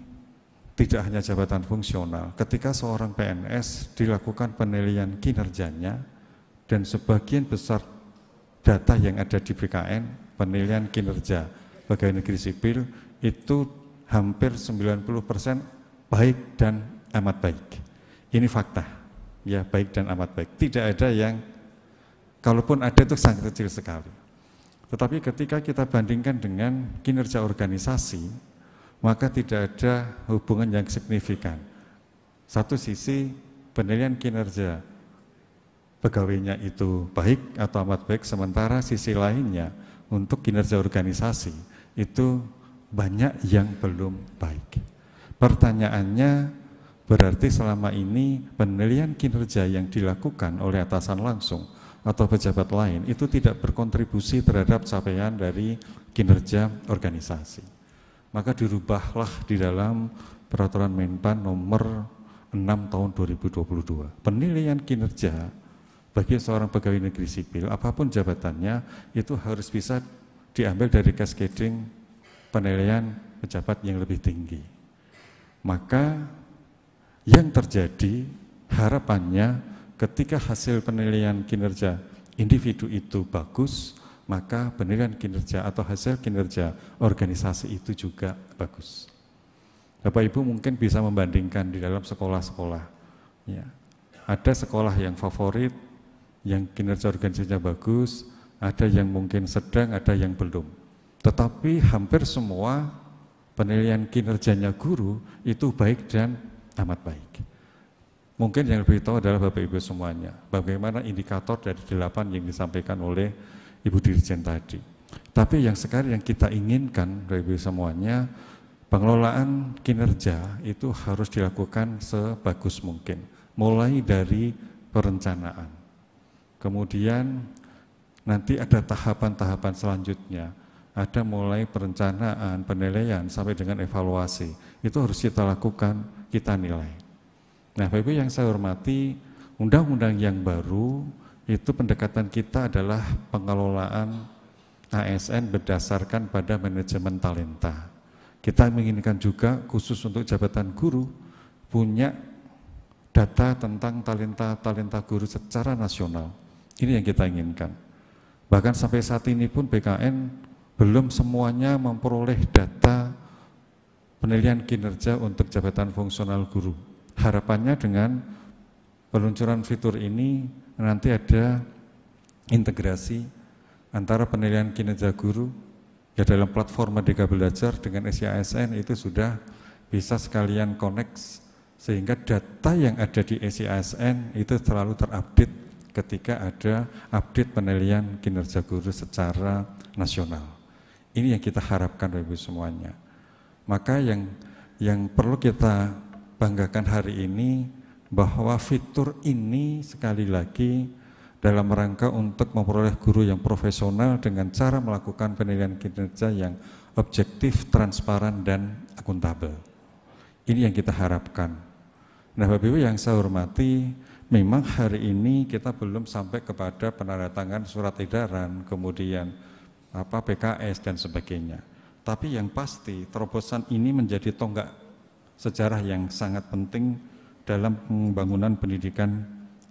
tidak hanya jabatan fungsional, ketika seorang PNS dilakukan penilaian kinerjanya dan sebagian besar data yang ada di BKN, penilaian kinerja pegawai negeri sipil itu hampir 90% baik dan amat baik. Ini fakta, ya, baik dan amat baik. Tidak ada yang, kalaupun ada itu sangat kecil sekali. Tetapi ketika kita bandingkan dengan kinerja organisasi, maka tidak ada hubungan yang signifikan. Satu sisi penilaian kinerja pegawainya itu baik atau amat baik, sementara sisi lainnya untuk kinerja organisasi itu banyak yang belum baik. Pertanyaannya, berarti selama ini penilaian kinerja yang dilakukan oleh atasan langsung atau pejabat lain itu tidak berkontribusi terhadap capaian dari kinerja organisasi. Maka dirubahlah di dalam Peraturan Menpan nomor 6 tahun 2022. Penilaian kinerja bagi seorang pegawai negeri sipil, apapun jabatannya, itu harus bisa diambil dari cascading penilaian pejabat yang lebih tinggi. Maka yang terjadi harapannya ketika hasil penilaian kinerja individu itu bagus, maka penilaian kinerja atau hasil kinerja organisasi itu juga bagus. Bapak Ibu mungkin bisa membandingkan di dalam sekolah-sekolah. Ya. Ada sekolah yang favorit, yang kinerja organisasinya bagus, ada yang mungkin sedang, ada yang belum. Tetapi hampir semua penilaian kinerjanya guru itu baik dan amat baik. Mungkin yang lebih tahu adalah Bapak Ibu semuanya, bagaimana indikator dari 8 yang disampaikan oleh Ibu Dirjen tadi. Tapi yang sekarang yang kita inginkan Bapak Ibu semuanya, pengelolaan kinerja itu harus dilakukan sebagus mungkin, mulai dari perencanaan. Kemudian nanti ada tahapan-tahapan selanjutnya, ada mulai perencanaan, penilaian, sampai dengan evaluasi. Itu harus kita lakukan, kita nilai. Nah, Bapak Ibu yang saya hormati, undang-undang yang baru itu pendekatan kita adalah pengelolaan ASN berdasarkan pada manajemen talenta. Kita menginginkan juga khusus untuk jabatan guru punya data tentang talenta guru secara nasional. Ini yang kita inginkan. Bahkan sampai saat ini pun BKN belum semuanya memperoleh data penilaian kinerja untuk jabatan fungsional guru. Harapannya dengan peluncuran fitur ini nanti ada integrasi antara penilaian kinerja guru ya dalam platform Merdeka Belajar dengan SEASN itu sudah bisa sekalian connect sehingga data yang ada di SEASN itu selalu terupdate ketika ada update penilaian kinerja guru secara nasional. Ini yang kita harapkan Bapak Ibu semuanya. Maka yang perlu kita banggakan hari ini bahwa fitur ini sekali lagi dalam rangka untuk memperoleh guru yang profesional dengan cara melakukan penilaian kinerja yang objektif, transparan, dan akuntabel. Ini yang kita harapkan. Nah, Bapak Ibu yang saya hormati, memang hari ini kita belum sampai kepada penandatangan surat edaran, kemudian PKS dan sebagainya. Tapi yang pasti terobosan ini menjadi tonggak sejarah yang sangat penting dalam pembangunan pendidikan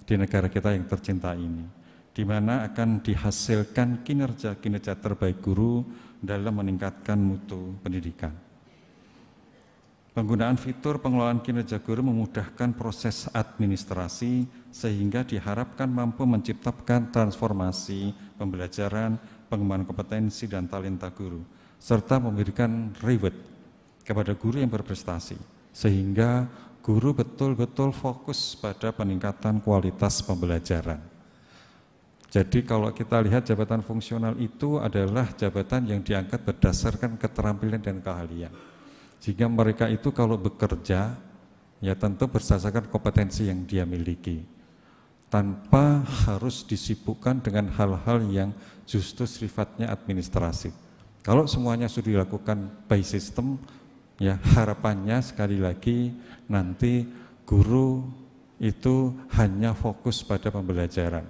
di negara kita yang tercinta ini. di mana akan dihasilkan kinerja-kinerja terbaik guru dalam meningkatkan mutu pendidikan. Penggunaan fitur pengelolaan kinerja guru memudahkan proses administrasi sehingga diharapkan mampu menciptakan transformasi pembelajaran, pengembangan kompetensi dan talenta guru, serta memberikan reward kepada guru yang berprestasi, sehingga guru betul-betul fokus pada peningkatan kualitas pembelajaran. Jadi kalau kita lihat jabatan fungsional itu adalah jabatan yang diangkat berdasarkan keterampilan dan keahlian. Sehingga mereka itu kalau bekerja, ya tentu berdasarkan kompetensi yang dia miliki. Tanpa harus disibukkan dengan hal-hal yang justru sifatnya administrasi. Kalau semuanya sudah dilakukan by system, ya harapannya sekali lagi nanti guru itu hanya fokus pada pembelajaran.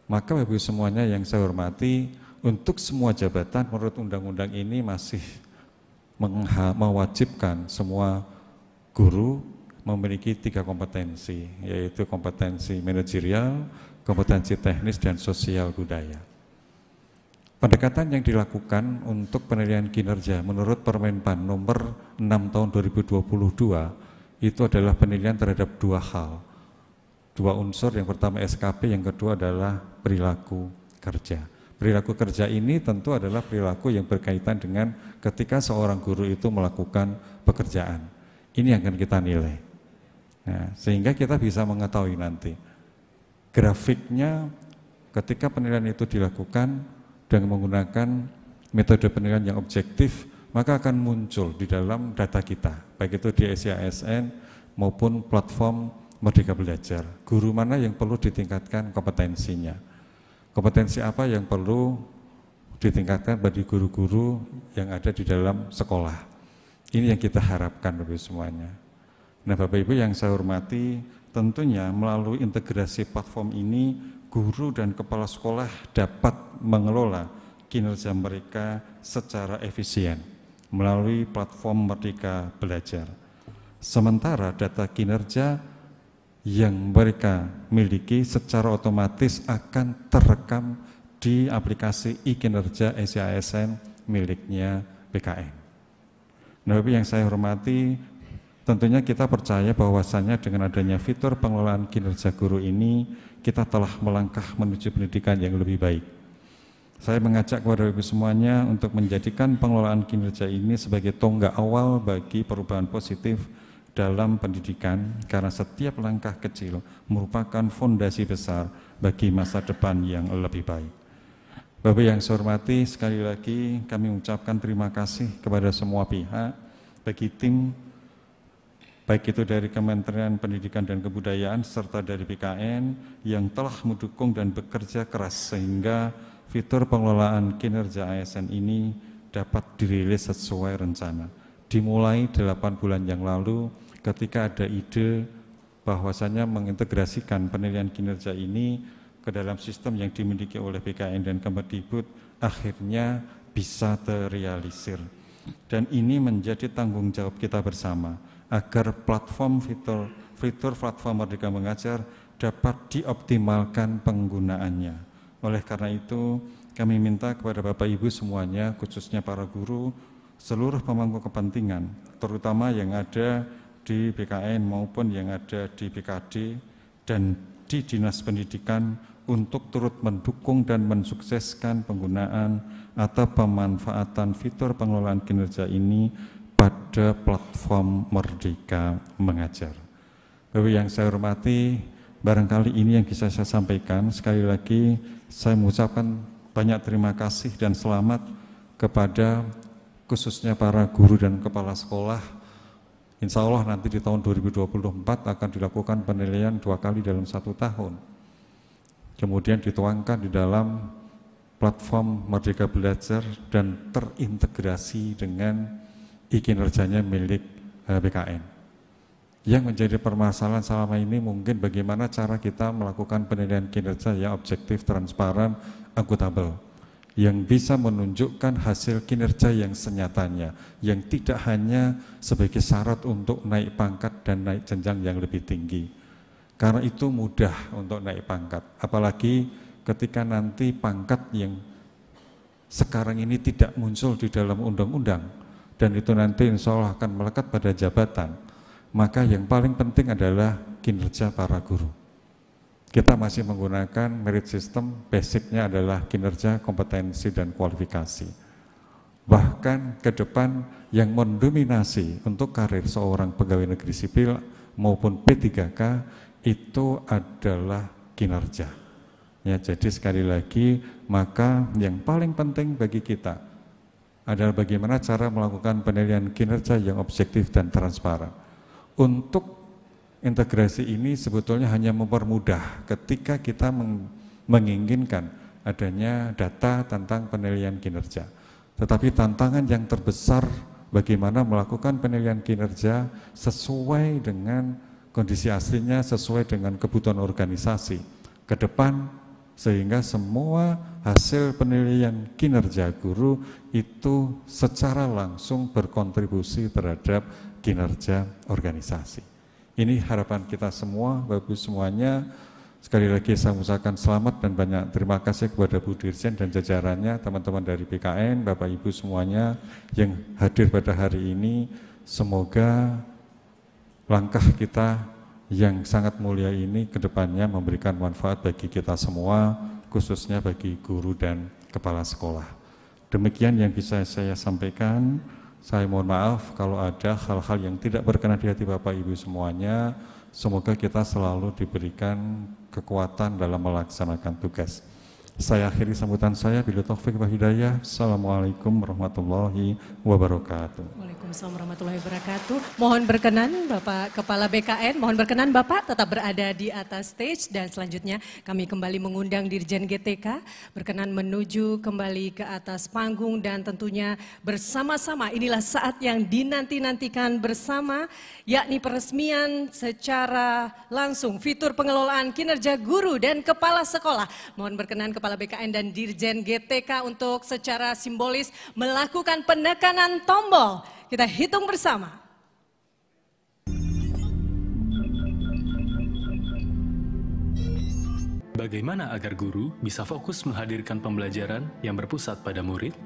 Maka Bapak Ibu semuanya yang saya hormati, untuk semua jabatan menurut undang-undang ini masih mewajibkan semua guru memiliki 3 kompetensi, yaitu kompetensi manajerial, kompetensi teknis, dan sosial budaya. Pendekatan yang dilakukan untuk penilaian kinerja menurut Permenpan nomor 6 tahun 2022 itu adalah penilaian terhadap 2 hal. 2 unsur, yang pertama SKP, yang kedua adalah perilaku kerja. Perilaku kerja ini tentu adalah perilaku yang berkaitan dengan ketika seorang guru itu melakukan pekerjaan. Ini yang akan kita nilai. Nah, sehingga kita bisa mengetahui nanti grafiknya ketika penilaian itu dilakukan dengan menggunakan metode penilaian yang objektif, maka akan muncul di dalam data kita, baik itu di SIASN maupun platform Merdeka Belajar. Guru mana yang perlu ditingkatkan kompetensinya? Kompetensi apa yang perlu ditingkatkan bagi guru-guru yang ada di dalam sekolah? Ini yang kita harapkan Bapak Ibu semuanya. Nah Bapak Ibu yang saya hormati, tentunya melalui integrasi platform ini, guru dan kepala sekolah dapat mengelola kinerja mereka secara efisien melalui platform Merdeka Belajar. Sementara data kinerja yang mereka miliki secara otomatis akan terekam di aplikasi e-kinerja SIASN miliknya BKN. Nah, yang saya hormati, tentunya kita percaya bahwasannya dengan adanya fitur pengelolaan kinerja guru ini, kita telah melangkah menuju pendidikan yang lebih baik. Saya mengajak kepada Ibu semuanya untuk menjadikan pengelolaan kinerja ini sebagai tonggak awal bagi perubahan positif dalam pendidikan, karena setiap langkah kecil merupakan fondasi besar bagi masa depan yang lebih baik. Bapak yang saya hormati, sekali lagi kami mengucapkan terima kasih kepada semua pihak, bagi tim, baik itu dari Kementerian Pendidikan dan Kebudayaan serta dari BKN yang telah mendukung dan bekerja keras sehingga fitur pengelolaan kinerja ASN ini dapat dirilis sesuai rencana. Dimulai 8 bulan yang lalu, ketika ada ide bahwasanya mengintegrasikan penilaian kinerja ini ke dalam sistem yang dimiliki oleh BKN dan Kemendikbud, akhirnya bisa terrealisir. Dan ini menjadi tanggung jawab kita bersama, agar platform fitur platform Merdeka Mengajar dapat dioptimalkan penggunaannya. Oleh karena itu, kami minta kepada Bapak Ibu semuanya, khususnya para guru, seluruh pemangku kepentingan, terutama yang ada di BKN maupun yang ada di BKD dan di Dinas Pendidikan, untuk turut mendukung dan mensukseskan penggunaan atau pemanfaatan fitur pengelolaan kinerja ini pada platform Merdeka Mengajar. Bapak yang saya hormati, barangkali ini yang bisa saya sampaikan. Sekali lagi saya mengucapkan banyak terima kasih dan selamat kepada khususnya para guru dan kepala sekolah. Insya Allah nanti di tahun 2024 akan dilakukan penilaian 2 kali dalam 1 tahun. Kemudian dituangkan di dalam platform Merdeka Belajar dan terintegrasi dengan e-kinerjanya milik BKN. Yang menjadi permasalahan selama ini mungkin bagaimana cara kita melakukan penilaian kinerja yang objektif, transparan, akuntabel, yang bisa menunjukkan hasil kinerja yang senyatanya, yang tidak hanya sebagai syarat untuk naik pangkat dan naik jenjang yang lebih tinggi. Karena itu mudah untuk naik pangkat, apalagi
ketika nanti pangkat yang sekarang ini tidak muncul di dalam undang-undang, dan itu nanti insya Allah akan melekat pada jabatan, maka yang paling penting adalah kinerja para guru. Kita masih menggunakan merit system, basicnya adalah kinerja, kompetensi, dan kualifikasi. Bahkan ke depan yang mendominasi untuk karir seorang pegawai negeri sipil maupun P3K itu adalah kinerja. Ya, jadi sekali lagi, maka yang paling penting bagi kita adalah bagaimana cara melakukan penilaian kinerja yang objektif dan transparan. Untuk integrasi ini sebetulnya hanya mempermudah ketika kita menginginkan adanya data tentang penilaian kinerja. Tetapi tantangan yang terbesar bagaimana melakukan penilaian kinerja sesuai dengan kondisi aslinya, sesuai dengan kebutuhan organisasi ke depan, sehingga semua hasil penilaian kinerja guru itu secara langsung berkontribusi terhadap kinerja organisasi. Ini harapan kita semua, Bapak Ibu semuanya. Sekali lagi saya mengucapkan selamat dan banyak terima kasih kepada Bu Dirjen dan jajarannya, teman-teman dari BKN, Bapak Ibu semuanya yang hadir pada hari ini. Semoga langkah kita yang sangat mulia ini ke depannya memberikan manfaat bagi kita semua, khususnya bagi guru dan kepala sekolah. Demikian yang bisa saya sampaikan. Saya mohon maaf kalau ada hal-hal yang tidak berkenan di hati Bapak Ibu semuanya. Semoga kita selalu diberikan kekuatan dalam melaksanakan tugas. Saya akhiri sambutan saya, bila taufik wa hidayah. Assalamualaikum warahmatullahi wabarakatuh.
Waalaikumsalam warahmatullahi wabarakatuh. Mohon berkenan Bapak Kepala BKN, mohon berkenan Bapak tetap berada di atas stage, dan selanjutnya kami kembali mengundang Dirjen GTK berkenan menuju kembali ke atas panggung, dan tentunya bersama-sama inilah saat yang dinanti-nantikan bersama, yakni peresmian secara langsung fitur pengelolaan kinerja guru dan kepala sekolah. Mohon berkenan Kepala BKN dan Dirjen GTK untuk secara simbolis melakukan penekanan tombol. Kita hitung bersama.
Bagaimana agar guru bisa fokus menghadirkan pembelajaran yang berpusat pada murid?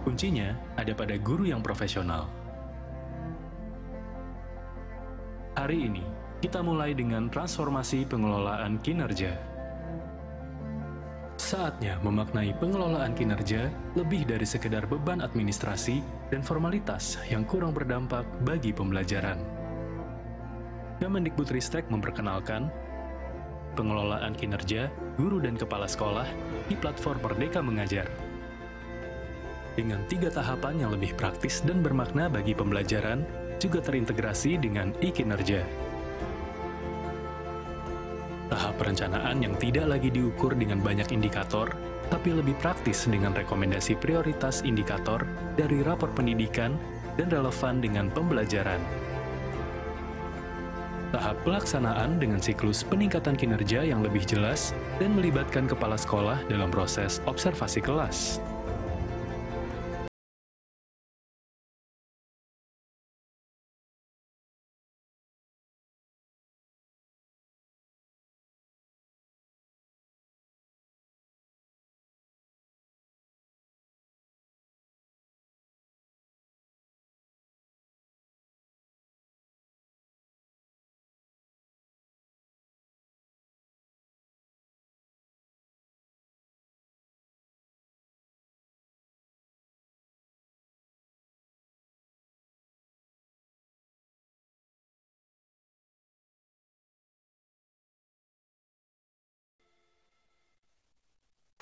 Kuncinya ada pada guru yang profesional. Hari ini, kita mulai dengan transformasi pengelolaan kinerja. Saatnya memaknai pengelolaan kinerja lebih dari sekedar beban administrasi dan formalitas yang kurang berdampak bagi pembelajaran. Kemendikbudristek memperkenalkan pengelolaan kinerja guru dan kepala sekolah di platform Merdeka Mengajar. Dengan 3 tahapan yang lebih praktis dan bermakna bagi pembelajaran, juga terintegrasi dengan e-kinerja. Tahap perencanaan yang tidak lagi diukur dengan banyak indikator, tapi lebih praktis dengan rekomendasi prioritas indikator dari rapor pendidikan dan relevan dengan pembelajaran. Tahap pelaksanaan dengan siklus peningkatan kinerja yang lebih jelas dan melibatkan kepala sekolah dalam proses observasi kelas.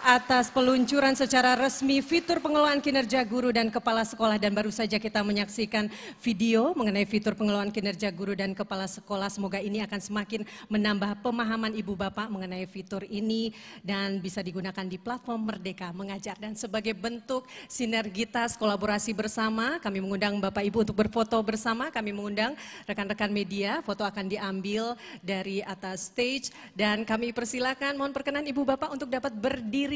Atas peluncuran secara resmi fitur pengelolaan kinerja guru dan kepala sekolah, dan baru saja kita menyaksikan video mengenai fitur pengelolaan kinerja guru dan kepala sekolah. Semoga ini akan semakin menambah pemahaman Ibu Bapak mengenai fitur ini dan bisa digunakan di platform Merdeka Mengajar. Dan sebagai bentuk sinergitas kolaborasi bersama, kami mengundang Bapak Ibu untuk berfoto bersama, kami mengundang rekan-rekan media, foto akan diambil dari atas stage, dan kami persilakan, mohon perkenan Ibu Bapak untuk dapat berdiri.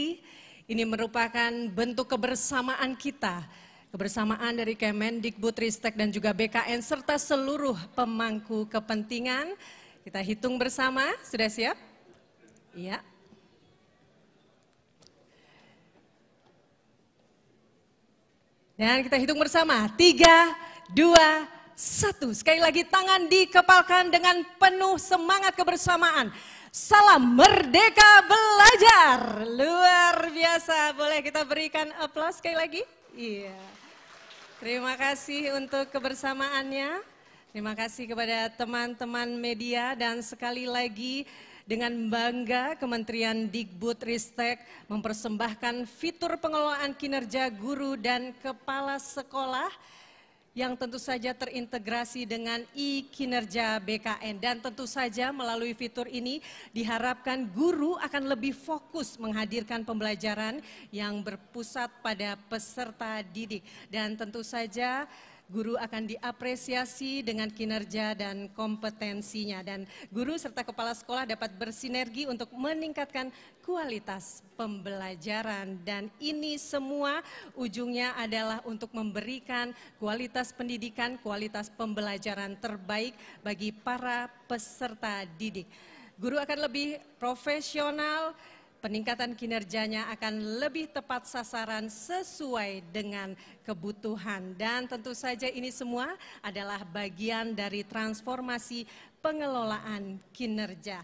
Ini merupakan bentuk kebersamaan kita, kebersamaan dari Kemendikbudristek dan juga BKN serta seluruh pemangku kepentingan. Kita hitung bersama, sudah siap? Ya. Dan kita hitung bersama, 3, 2, 1. Sekali lagi tangan dikepalkan dengan penuh semangat kebersamaan. Salam Merdeka Belajar. Luar biasa, boleh kita berikan aplaus sekali lagi? Iya. Terima kasih untuk kebersamaannya. Terima kasih kepada teman-teman media dan sekali lagi dengan bangga Kementerian Dikbudristek mempersembahkan fitur pengelolaan kinerja guru dan kepala sekolah yang tentu saja terintegrasi dengan e-kinerja BKN. Dan tentu saja melalui fitur ini diharapkan guru akan lebih fokus menghadirkan pembelajaran yang berpusat pada peserta didik. Dan tentu saja guru akan diapresiasi dengan kinerja dan kompetensinya. Dan guru serta kepala sekolah dapat bersinergi untuk meningkatkan kualitas pembelajaran. Dan ini semua ujungnya adalah untuk memberikan kualitas pendidikan, kualitas pembelajaran terbaik bagi para peserta didik. Guru akan lebih profesional, peningkatan kinerjanya akan lebih tepat sasaran sesuai dengan kebutuhan. Dan tentu saja ini semua adalah bagian dari transformasi pengelolaan kinerja.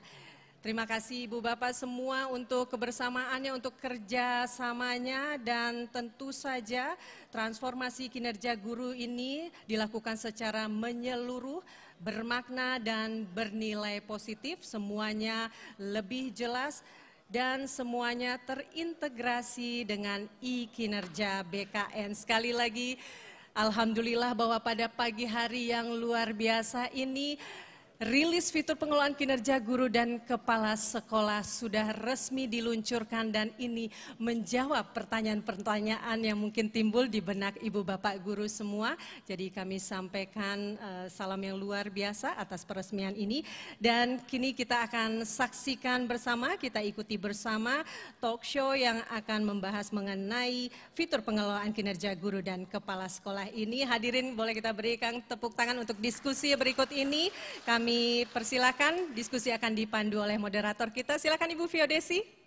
Terima kasih Ibu Bapak semua untuk kebersamaannya, untuk kerjasamanya, dan tentu saja transformasi kinerja guru ini dilakukan secara menyeluruh, bermakna dan bernilai positif, semuanya lebih jelas, dan semuanya terintegrasi dengan e-kinerja BKN. Sekali lagi, alhamdulillah bahwa pada pagi hari yang luar biasa ini, rilis fitur pengelolaan kinerja guru dan kepala sekolah sudah resmi diluncurkan dan ini menjawab pertanyaan-pertanyaan yang mungkin timbul di benak Ibu Bapak guru semua. Jadi kami sampaikan salam yang luar biasa atas peresmian ini dan kini kita akan saksikan bersama, kita ikuti bersama talk show yang akan membahas mengenai fitur pengelolaan kinerja guru dan kepala sekolah ini. Hadirin boleh kita berikan tepuk tangan untuk diskusi berikut ini. Kami persilakan, diskusi akan dipandu oleh moderator kita. Silakan Ibu Fiodesi.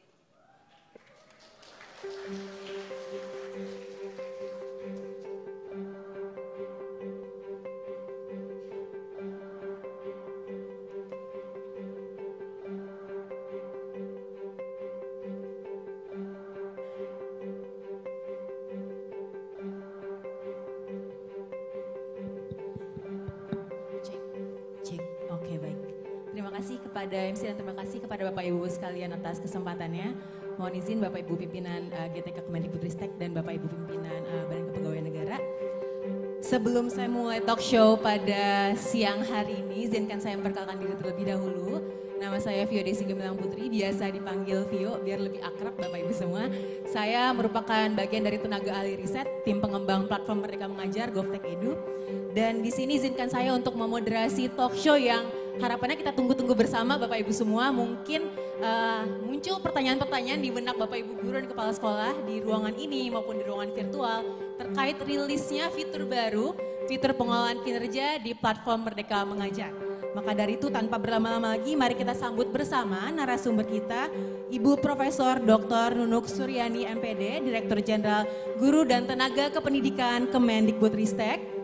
Kepada MC dan terima kasih kepada Bapak Ibu sekalian atas kesempatannya. Mohon izin Bapak Ibu pimpinan GTK Kemendikbudristek dan Bapak Ibu pimpinan Badan Kepegawaian Negara. Sebelum saya mulai talk show pada siang hari ini, izinkan saya memperkenalkan diri terlebih dahulu. Nama saya Fiodesi Gemilang Putri, biasa dipanggil Vio biar lebih akrab Bapak Ibu semua. Saya merupakan bagian dari tenaga ahli riset, tim pengembang platform Merdeka Mengajar, GovTech Edu. Dan di sini izinkan saya untuk memoderasi talk show yang harapannya kita tunggu-tunggu bersama Bapak Ibu semua. Mungkin muncul pertanyaan-pertanyaan di benak Bapak Ibu guru dan kepala sekolah di ruangan ini maupun di ruangan virtual terkait rilisnya fitur baru, fitur pengelolaan kinerja di platform Merdeka Mengajar. Maka dari itu tanpa berlama-lama lagi mari kita sambut bersama narasumber kita Ibu Profesor Dr. Nunuk Suryani MPD, Direktur Jenderal Guru dan Tenaga Kependidikan Kemendikbudristek.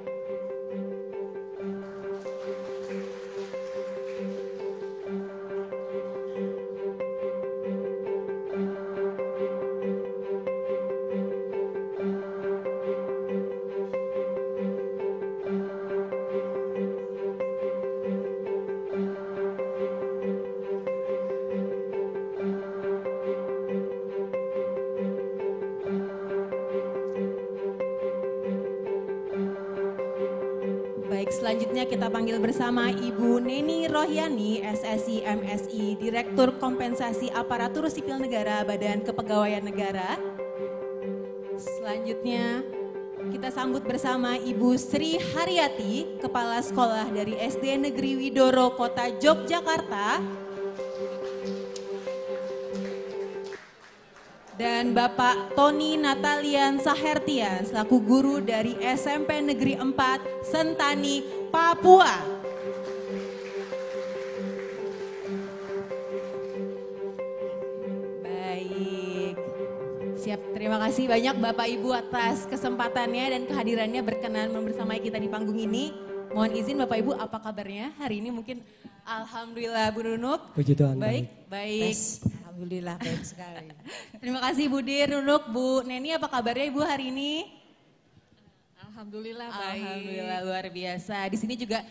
Selanjutnya kita panggil bersama Ibu Neni Rohyani, SSI MSI, Direktur Kompensasi Aparatur Sipil Negara, Badan Kepegawaian Negara. Selanjutnya kita sambut bersama Ibu Sri Haryati, Kepala Sekolah dari SD Negeri Widoro, Kota Yogyakarta. Dan Bapak Tony Natalian Sahertian selaku guru dari SMP Negeri 4 Sentani, Papua. Siap, terima kasih banyak Bapak Ibu atas kesempatannya dan kehadirannya berkenan membersamai kita di panggung ini. Mohon izin Bapak Ibu, apa kabarnya hari ini? Mungkin alhamdulillah Bu Nunuk.
Puji Tuhan.
Baik.
Alhamdulillah baik sekali.
Terima kasih Bu Dir, Nunuk, Bu Neni, apa kabarnya Ibu hari ini?
Alhamdulillah baik.
Alhamdulillah luar biasa. Di sini juga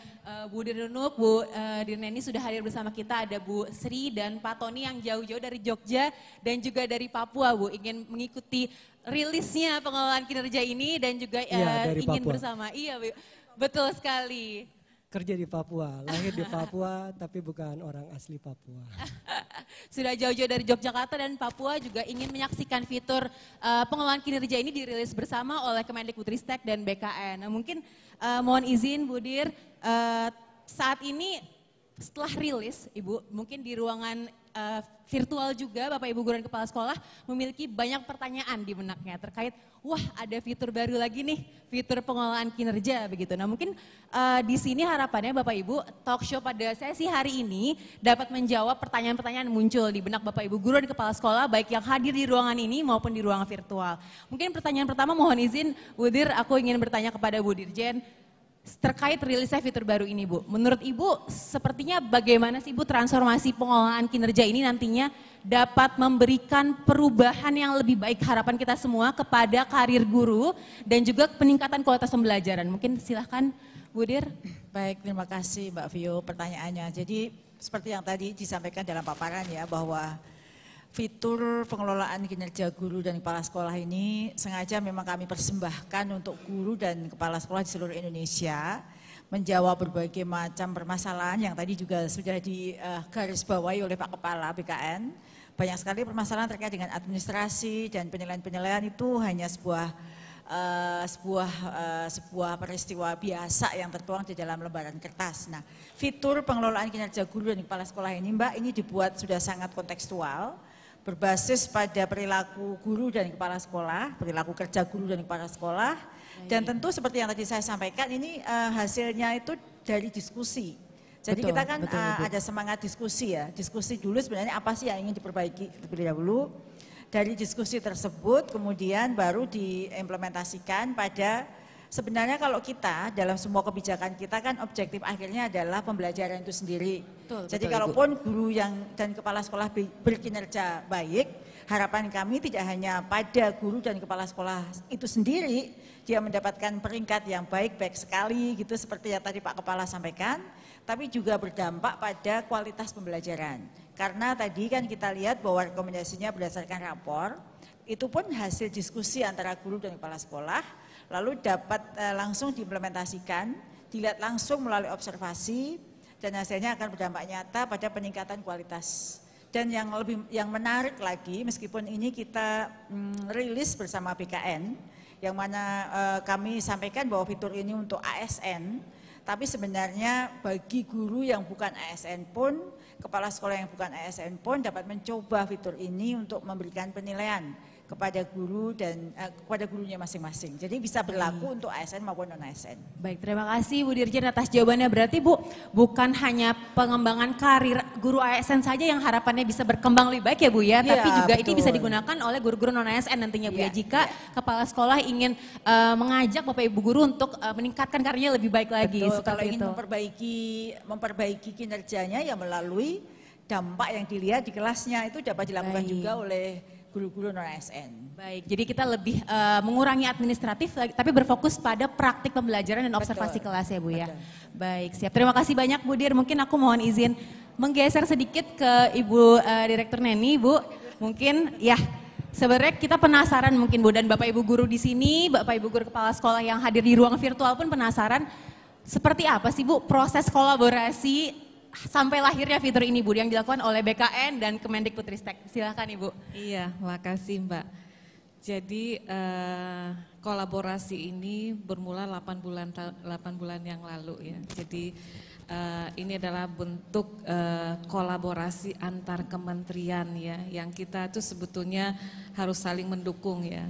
Bu Dir Nunuk, Bu Dir Neni sudah hadir bersama kita. Ada Bu Sri dan Pak Tony yang jauh-jauh dari Jogja dan juga dari Papua, Bu. Ingin mengikuti rilisnya pengelolaan kinerja ini dan juga ingin
Papua.
bersama. Iya, Bu. Betul sekali.
Kerja di Papua, lahir di Papua tapi bukan orang asli Papua.
Sudah jauh-jauh dari Yogyakarta dan Papua juga ingin menyaksikan fitur pengelolaan kinerja ini dirilis bersama oleh Kemendikbudristek dan BKN. Nah, mungkin mohon izin Bu Dir, saat ini setelah rilis Ibu, mungkin di ruangan virtual juga Bapak Ibu guru dan kepala sekolah memiliki banyak pertanyaan di benaknya terkait wah ada fitur baru lagi nih, fitur pengelolaan kinerja begitu. Nah mungkin di sini harapannya Bapak Ibu talk show pada sesi hari ini dapat menjawab pertanyaan-pertanyaan yang muncul di benak Bapak Ibu guru dan kepala sekolah baik yang hadir di ruangan ini maupun di ruangan virtual. Mungkin pertanyaan pertama mohon izin Bu Dir, aku ingin bertanya kepada Bu Dirjen terkait rilisnya fitur baru ini Bu. Menurut Ibu sepertinya bagaimana sih Bu transformasi pengelolaan kinerja ini nantinya dapat memberikan perubahan yang lebih baik harapan kita semua kepada karir guru dan juga peningkatan kualitas pembelajaran. Mungkin silahkan Bu Dir.
Baik, terima kasih Mbak Vio pertanyaannya. Jadi seperti yang tadi disampaikan dalam paparan ya bahwa fitur pengelolaan kinerja guru dan kepala sekolah ini sengaja memang kami persembahkan untuk guru dan kepala sekolah di seluruh Indonesia menjawab berbagai macam permasalahan yang tadi juga sudah digarisbawahi oleh Pak Kepala BKN. Banyak sekali permasalahan terkait dengan administrasi dan penilaian-penilaian itu hanya sebuah peristiwa biasa yang tertuang di dalam lembaran kertas. Nah, fitur pengelolaan kinerja guru dan kepala sekolah ini Mbak, ini dibuat sudah sangat kontekstual, berbasis pada perilaku guru dan kepala sekolah, perilaku kerja guru dan kepala sekolah, dan tentu seperti yang tadi saya sampaikan ini hasilnya itu dari diskusi. Jadi kita kan ada semangat diskusi ya, diskusi dulu sebenarnya apa sih yang ingin diperbaiki terlebih dahulu. Dari diskusi tersebut kemudian baru diimplementasikan pada sebenarnya kalau kita dalam semua kebijakan kita kan objektif akhirnya adalah pembelajaran itu sendiri. Jadi kalaupun guru dan kepala sekolah berkinerja baik, harapan kami tidak hanya pada guru dan kepala sekolah itu sendiri, dia mendapatkan peringkat yang baik-baik sekali gitu seperti yang tadi Pak Kepala sampaikan, tapi juga berdampak pada kualitas pembelajaran. Karena tadi kan kita lihat bahwa rekomendasinya berdasarkan rapor, itu pun hasil diskusi antara guru dan kepala sekolah, lalu dapat langsung diimplementasikan, dilihat langsung melalui observasi, dan hasilnya akan berdampak nyata pada peningkatan kualitas. Dan yang menarik lagi, meskipun ini kita rilis bersama BKN, yang mana kami sampaikan bahwa fitur ini untuk ASN, tapi sebenarnya bagi guru yang bukan ASN pun, kepala sekolah yang bukan ASN pun dapat mencoba fitur ini untuk memberikan penilaian kepada guru dan kepada gurunya masing-masing. Jadi bisa berlaku untuk ASN maupun non-ASN.
Baik, terima kasih Bu Dirjen atas jawabannya. Berarti Bu, bukan hanya pengembangan karir guru ASN saja yang harapannya bisa berkembang lebih baik ya Bu ya, tapi juga ini bisa digunakan oleh guru-guru non-ASN nantinya Bu ya. Jika kepala sekolah ingin mengajak Bapak Ibu guru untuk meningkatkan karirnya lebih baik lagi.
Betul, kalau ingin memperbaiki kinerjanya ya melalui dampak yang dilihat di kelasnya itu dapat dilakukan juga oleh guru-guru non-ASN.
Baik, jadi kita lebih mengurangi administratif tapi berfokus pada praktik pembelajaran dan observasi kelas ya Bu ya. Baik, siap. Terima kasih banyak Bu Dir. Mungkin aku mohon izin menggeser sedikit ke Ibu Direktur Neni, Bu. Mungkin ya sebenarnya kita penasaran mungkin Bu dan Bapak Ibu guru di sini, Bapak Ibu guru kepala sekolah yang hadir di ruang virtual pun penasaran seperti apa sih Bu proses kolaborasi sampai lahirnya fitur ini Bu yang dilakukan oleh BKN dan Kemendikbudristek. Silakan Ibu.
Iya, makasih Mbak. Jadi kolaborasi ini bermula 8 bulan yang lalu ya. Jadi ini adalah bentuk kolaborasi antar kementerian ya, yang kita tuh sebetulnya harus saling mendukung ya.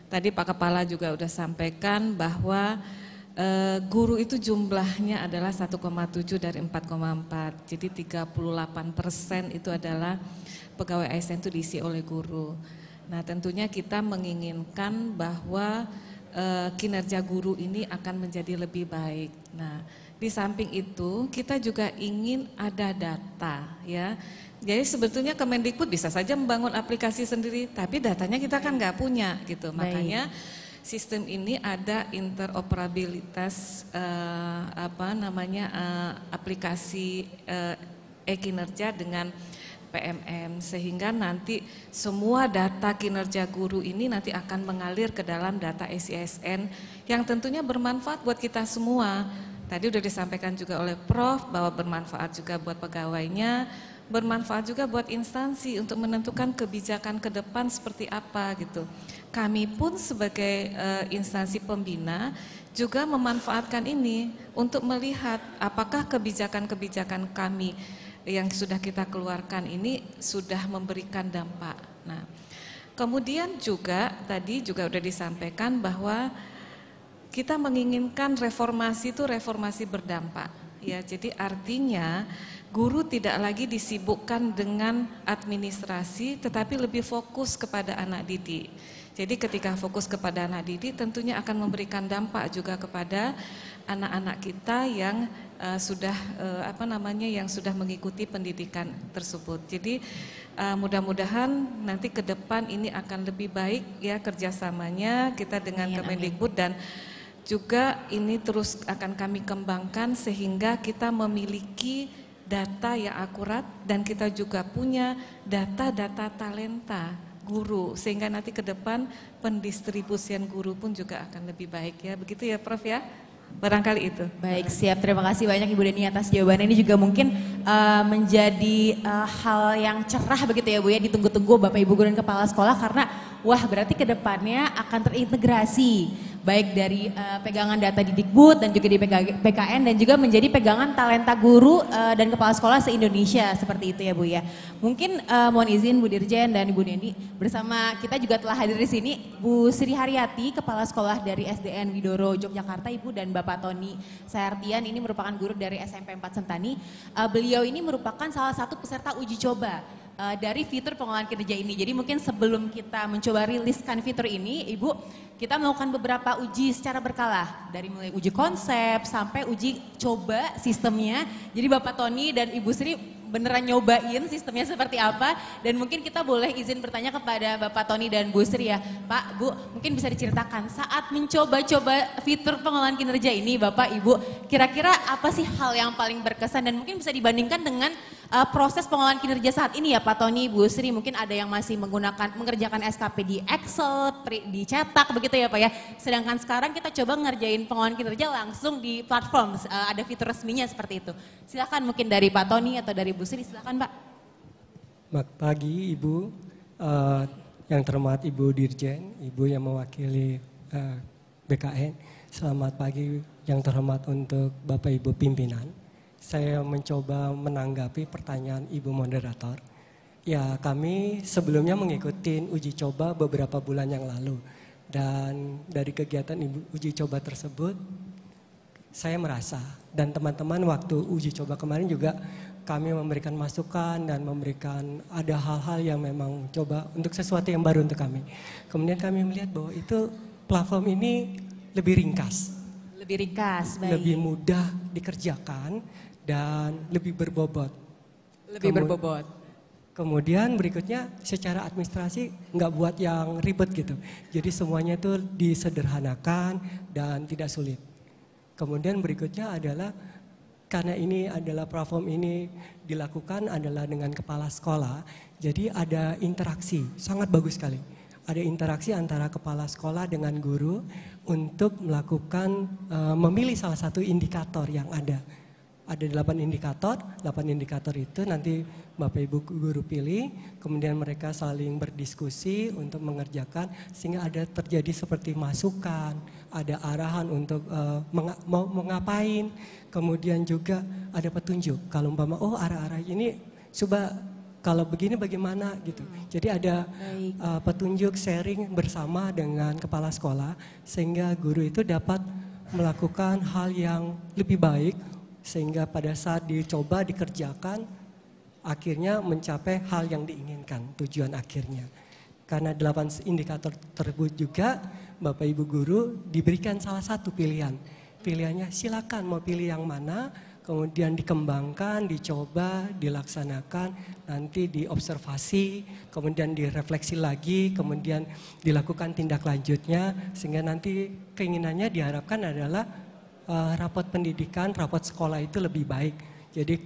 Tadi Pak Kepala juga udah sampaikan bahwa guru itu jumlahnya adalah 1,7 dari 4,4, jadi 38% itu adalah pegawai ASN itu diisi oleh guru. Nah, tentunya kita menginginkan bahwa kinerja guru ini akan menjadi lebih baik. Nah, di samping itu kita juga ingin ada data ya. Jadi sebetulnya Kemendikbud bisa saja membangun aplikasi sendiri, tapi datanya kita kan nggak punya gitu. Makanya sistem ini ada interoperabilitas aplikasi e-kinerja dengan PMM, sehingga nanti semua data kinerja guru ini nanti akan mengalir ke dalam data SISN yang tentunya bermanfaat buat kita semua. Tadi udah disampaikan juga oleh Prof bahwa bermanfaat juga buat pegawainya, bermanfaat juga buat instansi untuk menentukan kebijakan ke depan seperti apa gitu. Kami pun sebagai instansi pembina juga memanfaatkan ini untuk melihat apakah kebijakan-kebijakan kami yang sudah kita keluarkan ini sudah memberikan dampak. Nah, kemudian juga tadi juga udah disampaikan bahwa kita menginginkan reformasi itu reformasi berdampak. Ya, jadi artinya guru tidak lagi disibukkan dengan administrasi, tetapi lebih fokus kepada anak didik. Jadi ketika fokus kepada anak didik tentunya akan memberikan dampak juga kepada anak-anak kita yang yang sudah mengikuti pendidikan tersebut. Jadi mudah-mudahan nanti ke depan ini akan lebih baik ya kerjasamanya kita dengan Kemendikbud, dan juga ini terus akan kami kembangkan sehingga kita memiliki data yang akurat dan kita juga punya data-data talenta guru, sehingga nanti ke depan pendistribusian guru pun juga akan lebih baik ya. Begitu ya Prof ya? Barangkali itu.
Baik, siap. Terima kasih banyak Ibu Deni atas jawabannya. Ini juga mungkin menjadi hal yang cerah begitu ya Bu ya, ditunggu-tunggu Bapak Ibu guru dan kepala sekolah, karena wah berarti ke depannya akan terintegrasi baik dari pegangan data Didikbud dan juga di PKN dan juga menjadi pegangan talenta guru dan kepala sekolah se-Indonesia, seperti itu ya Bu ya. Mungkin mohon izin Bu Dirjen dan Ibu Deni, bersama kita juga telah hadir di sini Bu Sri Haryati, kepala sekolah dari SDN Widoro Yogyakarta Ibu, dan Bapak Tony Saartian, ini merupakan guru dari SMP 4 Sentani. Beliau ini merupakan salah satu peserta uji coba dari fitur pengelolaan kinerja ini. Jadi mungkin sebelum kita mencoba riliskan fitur ini, Ibu, kita melakukan beberapa uji secara berkala, dari mulai uji konsep sampai uji coba sistemnya. Jadi Bapak Tony dan Ibu Sri beneran nyobain sistemnya seperti apa, dan mungkin kita boleh izin bertanya kepada Bapak Tony dan Bu Sri ya. Pak, Bu, mungkin bisa diceritakan saat mencoba-coba fitur pengelolaan kinerja ini Bapak Ibu, kira-kira apa sih hal yang paling berkesan, dan mungkin bisa dibandingkan dengan proses pengelolaan kinerja saat ini ya Pak Tony, Bu Sri, mungkin ada yang masih mengerjakan SKP di Excel, dicetak begitu ya Pak ya. Sedangkan sekarang kita coba ngerjain pengelolaan kinerja langsung di platform, ada fitur resminya seperti itu. Silakan mungkin dari Pak Tony atau dari Bu Sri, silakan Pak.
Selamat pagi Ibu, yang terhormat Ibu Dirjen, Ibu yang mewakili BKN. Selamat pagi yang terhormat untuk Bapak Ibu pimpinan. Saya mencoba menanggapi pertanyaan Ibu moderator. Ya, kami sebelumnya mengikuti uji coba beberapa bulan yang lalu. Dan dari kegiatan uji coba tersebut, saya merasa, dan teman-teman waktu uji coba kemarin juga kami memberikan masukan dan memberikan ada hal-hal yang memang coba untuk sesuatu yang baru untuk kami. Kemudian kami melihat bahwa itu platform ini lebih ringkas.
Lebih ringkas, baik.
Lebih mudah dikerjakan dan lebih berbobot.
Berbobot.
Kemudian berikutnya secara administrasi nggak buat yang ribet gitu. Jadi semuanya itu disederhanakan dan tidak sulit. Kemudian berikutnya adalah karena ini adalah platform ini dilakukan adalah dengan kepala sekolah, jadi ada interaksi, sangat bagus sekali. Ada interaksi antara kepala sekolah dengan guru untuk melakukan memilih salah satu indikator yang ada. Ada 8 indikator itu nanti Bapak Ibu guru pilih, kemudian mereka saling berdiskusi untuk mengerjakan sehingga ada terjadi seperti masukan, ada arahan untuk mau ngapain, kemudian juga ada petunjuk. Kalau umpama arah-arah ini coba kalau begini bagaimana gitu. Jadi ada petunjuk sharing bersama dengan kepala sekolah sehingga guru itu dapat melakukan hal yang lebih baik sehingga pada saat dicoba dikerjakan akhirnya mencapai hal yang diinginkan, tujuan akhirnya. Karena 8 indikator tersebut juga Bapak Ibu Guru diberikan salah satu pilihan. Pilihannya silakan mau pilih yang mana, kemudian dikembangkan, dicoba, dilaksanakan, nanti diobservasi, kemudian direfleksi lagi, kemudian dilakukan tindak lanjutnya, sehingga nanti keinginannya diharapkan adalah rapot pendidikan, rapot sekolah itu lebih baik. Jadi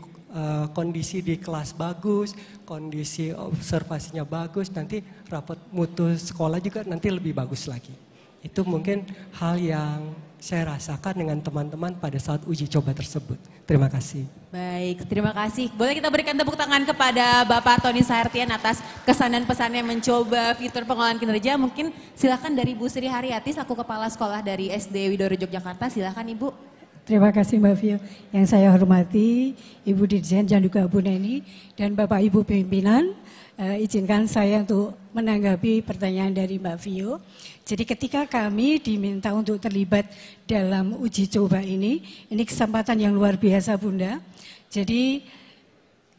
kondisi di kelas bagus, kondisi observasinya bagus, nanti rapot mutu sekolah juga nanti lebih bagus lagi. Itu mungkin hal yang saya rasakan dengan teman-teman pada saat uji coba tersebut. Terima kasih.
Baik, terima kasih. Boleh kita berikan tepuk tangan kepada Bapak Tony Sahartian atas kesan dan pesannya mencoba fitur pengelolaan kinerja. Mungkin silakan dari Bu Sri Haryati, selaku Kepala Sekolah dari SD Widoro Yogyakarta. Silakan Ibu.
Terima kasih Mbak Vio. Yang saya hormati Ibu Dirjen dan juga Bu Neni dan Bapak Ibu pimpinan, izinkan saya untuk menanggapi pertanyaan dari Mbak Vio. Jadi ketika kami diminta untuk terlibat dalam uji coba ini kesempatan yang luar biasa Bunda. Jadi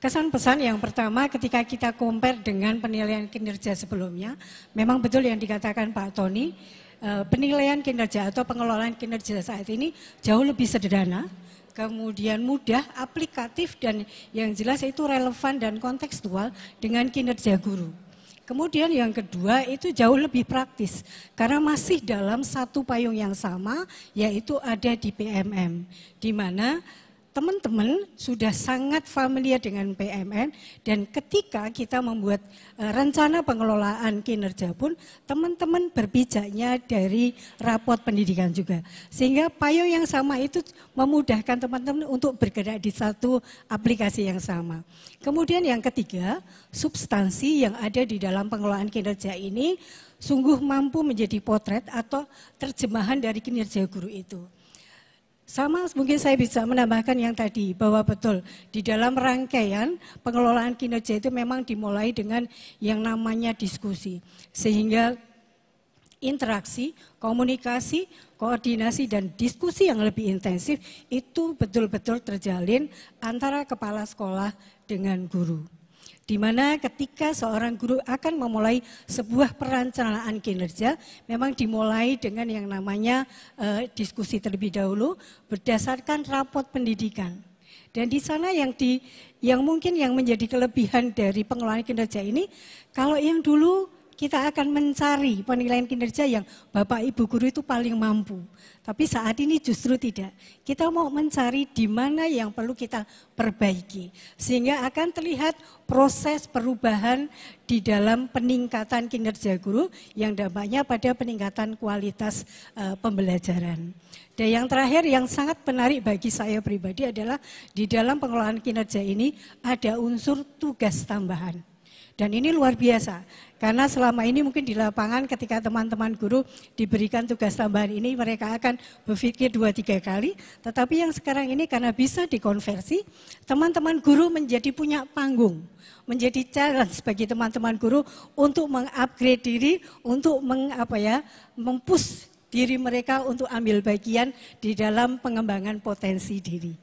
kesan pesan yang pertama ketika kita compare dengan penilaian kinerja sebelumnya, memang betul yang dikatakan Pak Tony, penilaian kinerja atau pengelolaan kinerja saat ini jauh lebih sederhana, kemudian mudah, aplikatif, dan yang jelas itu relevan dan kontekstual dengan kinerja guru. Kemudian yang kedua itu jauh lebih praktis, karena masih dalam satu payung yang sama, yaitu ada di PMM, di mana teman-teman sudah sangat familiar dengan PMN, dan ketika kita membuat rencana pengelolaan kinerja pun teman-teman berpijaknya dari rapot pendidikan juga. Sehingga payung yang sama itu memudahkan teman-teman untuk bergerak di satu aplikasi yang sama. Kemudian yang ketiga, substansi yang ada di dalam pengelolaan kinerja ini sungguh mampu menjadi potret atau terjemahan dari kinerja guru itu. Sama mungkin saya bisa menambahkan yang tadi, bahwa betul di dalam rangkaian pengelolaan kinerja itu memang dimulai dengan yang namanya diskusi. Sehingga interaksi, komunikasi, koordinasi, dan diskusi yang lebih intensif itu betul-betul terjalin antara kepala sekolah dengan guru. Di mana ketika seorang guru akan memulai sebuah perencanaan kinerja, memang dimulai dengan yang namanya diskusi terlebih dahulu berdasarkan rapot pendidikan. Dan di sana yang mungkin yang menjadi kelebihan dari pengelolaan kinerja ini, kalau yang dulu kita akan mencari penilaian kinerja yang Bapak Ibu guru itu paling mampu. Tapi saat ini justru tidak. Kita mau mencari di mana yang perlu kita perbaiki. Sehingga akan terlihat proses perubahan di dalam peningkatan kinerja guru yang dampaknya pada peningkatan kualitas pembelajaran. Dan yang terakhir yang sangat menarik bagi saya pribadi adalah di dalam pengelolaan kinerja ini ada unsur tugas tambahan. Dan ini luar biasa, karena selama ini mungkin di lapangan ketika teman-teman guru diberikan tugas tambahan ini mereka akan berpikir 2-3 kali, tetapi yang sekarang ini karena bisa dikonversi, teman-teman guru menjadi punya panggung, menjadi challenge bagi teman-teman guru untuk mengupgrade diri, untuk mempush diri mereka untuk ambil bagian di dalam pengembangan potensi diri.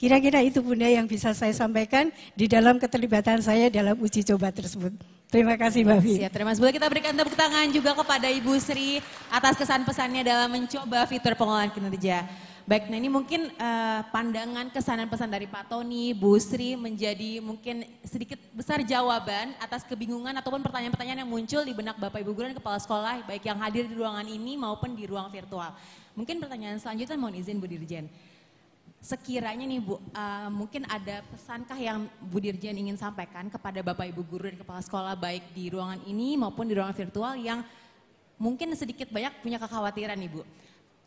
Kira-kira itu Bunda yang bisa saya sampaikan di dalam keterlibatan saya dalam uji coba tersebut. Terima kasih Mbak Fi.
Siap, terima kasih. Boleh kita berikan tepuk tangan juga kepada Ibu Sri atas kesan pesannya dalam mencoba fitur pengelolaan kinerja. Baik, nah ini mungkin pandangan kesan dan pesan dari Pak Tony, Bu Sri menjadi mungkin sedikit besar jawaban atas kebingungan ataupun pertanyaan-pertanyaan yang muncul di benak Bapak Ibu guru dan kepala sekolah baik yang hadir di ruangan ini maupun di ruang virtual. Mungkin pertanyaan selanjutnya mohon izin Bu Dirjen. Sekiranya nih Bu, mungkin ada pesankah yang Bu Dirjen ingin sampaikan kepada Bapak Ibu guru dan kepala sekolah baik di ruangan ini maupun di ruangan virtual yang mungkin sedikit banyak punya kekhawatiran nih Bu.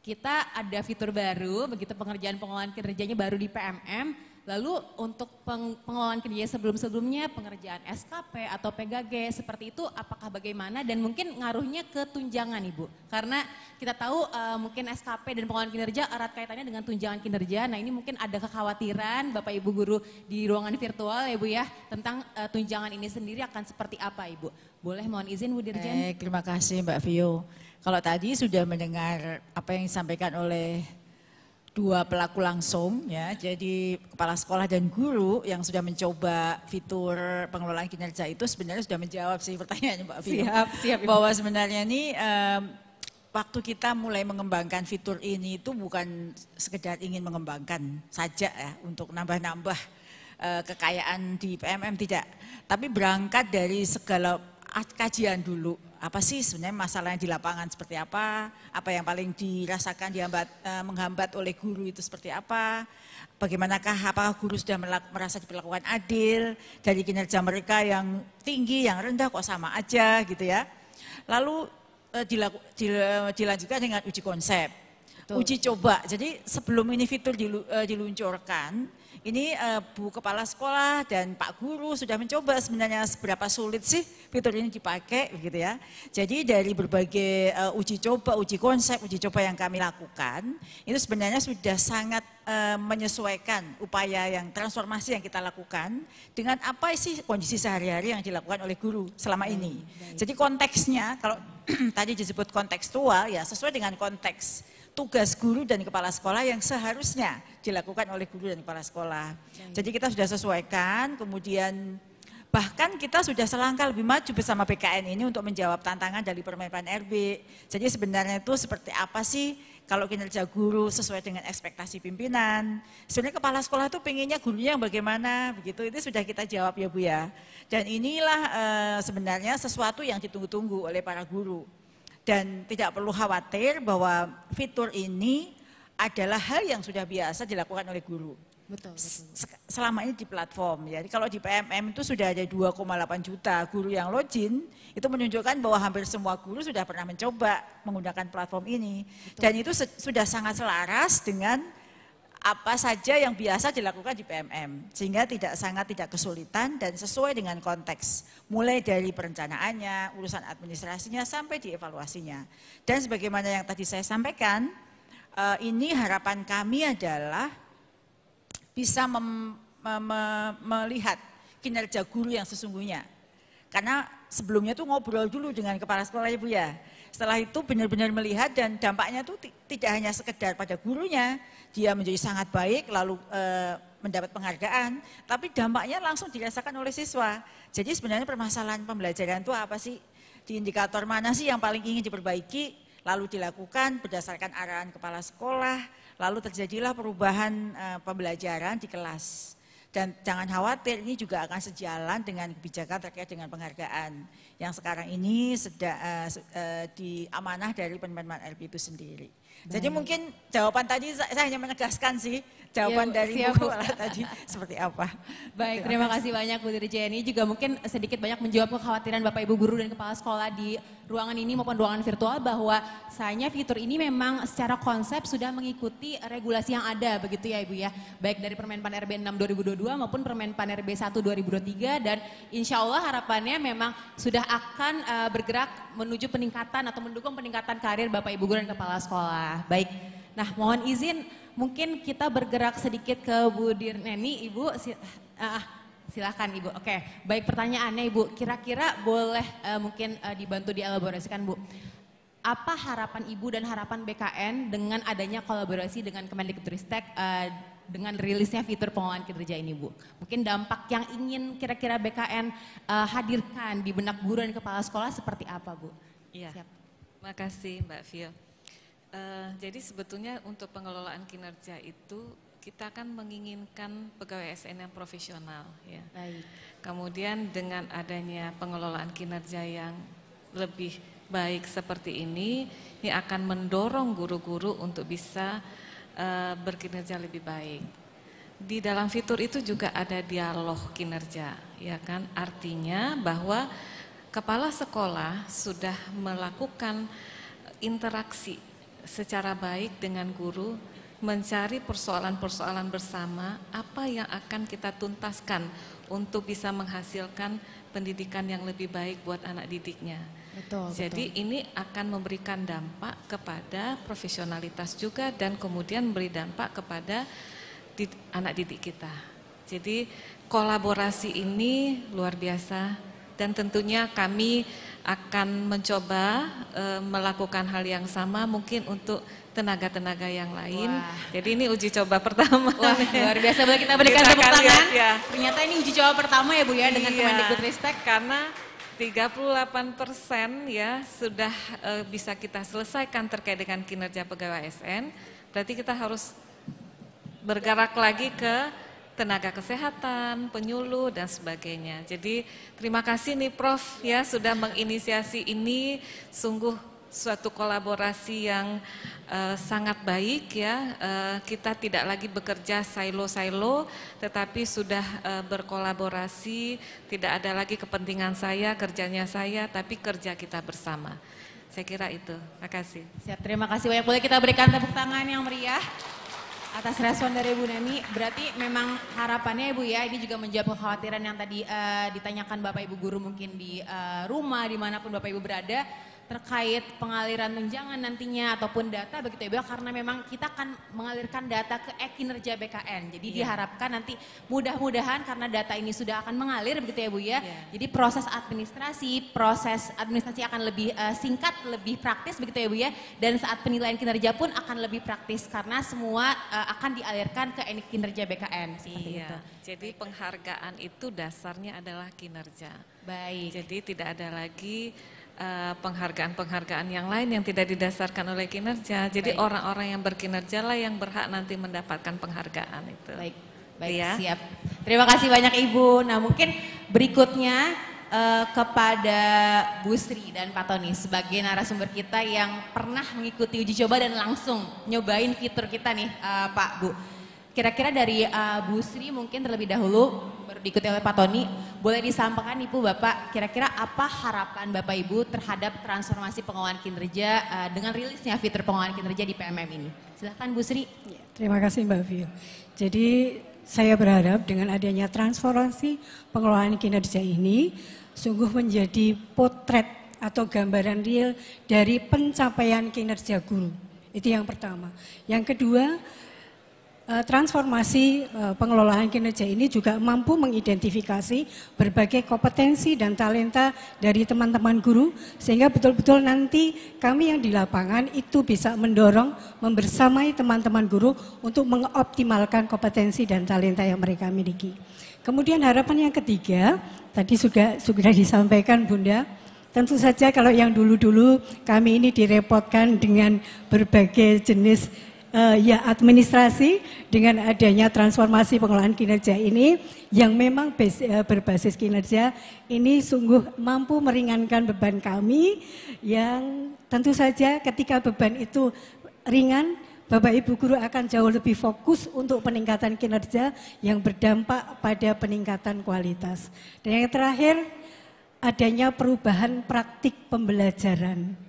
Kita ada fitur baru, begitu pengerjaan pengelolaan kinerjanya baru di PMM, lalu untuk pengelolaan kinerja sebelum-sebelumnya, pengerjaan SKP atau PGG seperti itu apakah bagaimana dan mungkin ngaruhnya ke tunjangan Ibu. Karena kita tahu mungkin SKP dan pengelolaan kinerja erat kaitannya dengan tunjangan kinerja, nah ini mungkin ada kekhawatiran Bapak Ibu guru di ruangan virtual ya Bu ya, tentang tunjangan ini sendiri akan seperti apa Ibu. Boleh mohon izin Bu Dirjen.
Terima kasih Mbak Vio. Kalau tadi sudah mendengar apa yang disampaikan oleh dua pelaku langsung ya, jadi kepala sekolah dan guru yang sudah mencoba fitur pengelolaan kinerja itu sebenarnya sudah menjawab sih pertanyaannya Mbak Vio.
Siap.
Bahwa sebenarnya ini waktu kita mulai mengembangkan fitur ini itu bukan sekedar ingin mengembangkan saja ya untuk nambah-nambah kekayaan di PMM, tidak. Tapi berangkat dari segala kajian dulu. Apa sih sebenarnya masalah yang di lapangan seperti apa yang paling dirasakan menghambat oleh guru itu seperti apa, bagaimanakah apakah guru sudah merasa diperlakukan adil, dari kinerja mereka yang tinggi, yang rendah kok sama aja gitu ya. Lalu dilanjutkan dengan uji konsep, uji coba. Jadi sebelum ini fitur diluncurkan, ini Bu Kepala Sekolah dan Pak Guru sudah mencoba sebenarnya seberapa sulit sih fitur ini dipakai begitu ya. Jadi dari berbagai uji coba, uji konsep, uji coba yang kami lakukan, itu sebenarnya sudah sangat menyesuaikan upaya yang transformasi yang kita lakukan dengan apa sih kondisi sehari-hari yang dilakukan oleh guru selama ini. Jadi konteksnya, kalau tadi disebut kontekstual ya, sesuai dengan konteks tugas guru dan kepala sekolah yang seharusnya dilakukan oleh guru dan kepala sekolah. Jadi kita sudah sesuaikan, kemudian bahkan kita sudah selangkah lebih maju bersama BKN ini untuk menjawab tantangan dari Permenpan RB. Jadi sebenarnya itu seperti apa sih kalau kinerja guru sesuai dengan ekspektasi pimpinan. Sebenarnya kepala sekolah itu pengennya gurunya yang bagaimana, begitu. Itu sudah kita jawab ya Bu ya. Dan inilah sebenarnya sesuatu yang ditunggu-tunggu oleh para guru. Dan tidak perlu khawatir bahwa fitur ini adalah hal yang sudah biasa dilakukan oleh guru.
Betul.
Selama ini di platform. Jadi kalau di PMM itu sudah ada 2,8 juta guru yang login, itu menunjukkan bahwa hampir semua guru sudah pernah mencoba menggunakan platform ini. Betul. Dan itu sudah sangat selaras dengan apa saja yang biasa dilakukan di PMM, sehingga sangat tidak kesulitan dan sesuai dengan konteks, mulai dari perencanaannya, urusan administrasinya sampai dievaluasinya. Dan sebagaimana yang tadi saya sampaikan, ini harapan kami adalah bisa melihat kinerja guru yang sesungguhnya. Karena sebelumnya tuh ngobrol dulu dengan kepala sekolah Ibu ya. Setelah itu benar-benar melihat dan dampaknya itu tidak hanya sekedar pada gurunya, dia menjadi sangat baik lalu mendapat penghargaan, tapi dampaknya langsung dirasakan oleh siswa. Jadi sebenarnya permasalahan pembelajaran itu apa sih? Di indikator mana sih yang paling ingin diperbaiki, lalu dilakukan berdasarkan arahan kepala sekolah, lalu terjadilah perubahan pembelajaran di kelas. Dan jangan khawatir, ini juga akan sejalan dengan kebijakan terkait dengan penghargaan yang sekarang ini diamanah dari Permenpan RB itu sendiri. Baik. Jadi mungkin jawaban tadi saya hanya menegaskan sih, jawaban dari Bu tadi seperti apa.
Baik, terima kasih banyak Bu Dirjen. Ini juga mungkin sedikit banyak menjawab kekhawatiran Bapak Ibu Guru dan Kepala Sekolah di ruangan ini maupun ruangan virtual bahwa sayangnya fitur ini memang secara konsep sudah mengikuti regulasi yang ada begitu ya Ibu ya. Baik dari Permenpan RB 6 2022 maupun Permenpan RB 1 2023 dan insya Allah harapannya memang sudah akan bergerak menuju peningkatan atau mendukung peningkatan karir Bapak Ibu Guru dan Kepala Sekolah. Baik, nah mohon izin mungkin kita bergerak sedikit ke Bu Dirneni, Ibu. Silahkan Ibu. Oke, baik pertanyaannya Ibu. Kira-kira boleh mungkin dibantu dielaborasikan Bu. Apa harapan Ibu dan harapan BKN dengan adanya kolaborasi dengan Kemendikbudristek dengan rilisnya fitur pengelolaan kinerja ini Bu? Mungkin dampak yang ingin kira-kira BKN hadirkan di benak guru dan kepala sekolah seperti apa Bu?
Iya, makasih Mbak Vio. Jadi sebetulnya untuk pengelolaan kinerja itu kita akan menginginkan pegawai ASN yang profesional ya. Baik. Kemudian dengan adanya pengelolaan kinerja yang lebih baik seperti ini akan mendorong guru-guru untuk bisa berkinerja lebih baik. Di dalam fitur itu juga ada dialog kinerja, ya kan? Artinya bahwa kepala sekolah sudah melakukan interaksi secara baik dengan guru, mencari persoalan-persoalan bersama apa yang akan kita tuntaskan untuk bisa menghasilkan pendidikan yang lebih baik buat anak didiknya.
Betul,
jadi ini akan memberikan dampak kepada profesionalitas juga dan kemudian memberi dampak kepada anak didik kita. Jadi kolaborasi ini luar biasa dan tentunya kami akan mencoba melakukan hal yang sama mungkin untuk tenaga-tenaga yang lain. Wah. Jadi ini uji coba pertama.
Wah, luar biasa. Boleh kita berikan tepuk tangan.
Ya.
Ternyata ini uji coba pertama ya Bu ya dengan Kemendikbudristek.
Karena 38% ya sudah bisa kita selesaikan terkait dengan kinerja pegawai ASN. Berarti kita harus bergerak lagi ke tenaga kesehatan, penyuluh dan sebagainya. Jadi terima kasih nih Prof ya sudah menginisiasi ini, sungguh suatu kolaborasi yang sangat baik ya. Kita tidak lagi bekerja silo-silo, tetapi sudah berkolaborasi, tidak ada lagi kepentingan saya, kerjanya saya, tapi kerja kita bersama. Saya kira itu. Terima kasih.
Siap, terima kasih banyak. Boleh kita berikan tepuk tangan yang meriah atas respon dari Bu Neni. Berarti memang harapannya Ibu ya, ini juga menjawab kekhawatiran yang tadi ditanyakan Bapak Ibu guru mungkin di rumah, dimanapun Bapak Ibu berada, terkait pengaliran tunjangan nantinya ataupun data begitu ya Bu, karena memang kita akan mengalirkan data ke kinerja BKN. Jadi diharapkan nanti mudah-mudahan karena data ini sudah akan mengalir begitu ya Bu ya. Jadi proses administrasi akan lebih singkat, lebih praktis begitu ya Bu ya. Dan saat penilaian kinerja pun akan lebih praktis karena semua akan dialirkan ke kinerja BKN.
Iya. Jadi penghargaan itu dasarnya adalah kinerja.
Baik.
Jadi tidak ada lagi penghargaan-penghargaan yang lain yang tidak didasarkan oleh kinerja. Jadi orang-orang yang berkinerja lah yang berhak nanti mendapatkan penghargaan itu.
Baik, ya. Siap. Terima kasih banyak Ibu. Nah mungkin berikutnya kepada Bu Sri dan Pak Tony sebagai narasumber kita yang pernah mengikuti uji coba dan langsung nyobain fitur kita nih Pak Bu. Kira-kira dari Bu Sri mungkin terlebih dahulu, baru diikuti oleh Pak Tony, boleh disampaikan Ibu Bapak, kira-kira apa harapan Bapak Ibu terhadap transformasi pengelolaan kinerja dengan rilisnya fitur pengelolaan kinerja di PMM ini? Silahkan Bu Sri.
Ya, terima kasih Mbak Vio. Jadi saya berharap dengan adanya transformasi pengelolaan kinerja ini sungguh menjadi potret atau gambaran real dari pencapaian kinerja guru. Itu yang pertama. Yang kedua, transformasi pengelolaan kinerja ini juga mampu mengidentifikasi berbagai kompetensi dan talenta dari teman-teman guru sehingga betul-betul nanti kami yang di lapangan itu bisa mendorong, membersamai teman-teman guru untuk mengoptimalkan kompetensi dan talenta yang mereka miliki. Kemudian harapan yang ketiga, tadi sudah disampaikan Bunda, tentu saja kalau yang dulu-dulu kami ini direpotkan dengan berbagai jenis administrasi, dengan adanya transformasi pengelolaan kinerja ini yang memang berbasis kinerja ini sungguh mampu meringankan beban kami yang tentu saja ketika beban itu ringan, Bapak Ibu guru akan jauh lebih fokus untuk peningkatan kinerja yang berdampak pada peningkatan kualitas. Dan yang terakhir, adanya perubahan praktik pembelajaran.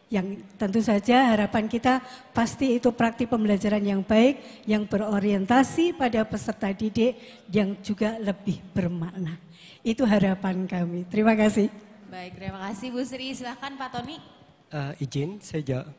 Yang tentu saja harapan kita pasti itu praktik pembelajaran yang baik, yang berorientasi pada peserta didik, yang juga lebih bermakna. Itu harapan kami. Terima kasih.
Baik, terima kasih Bu Sri. Silahkan Pak Tony.
Izin saya jawab.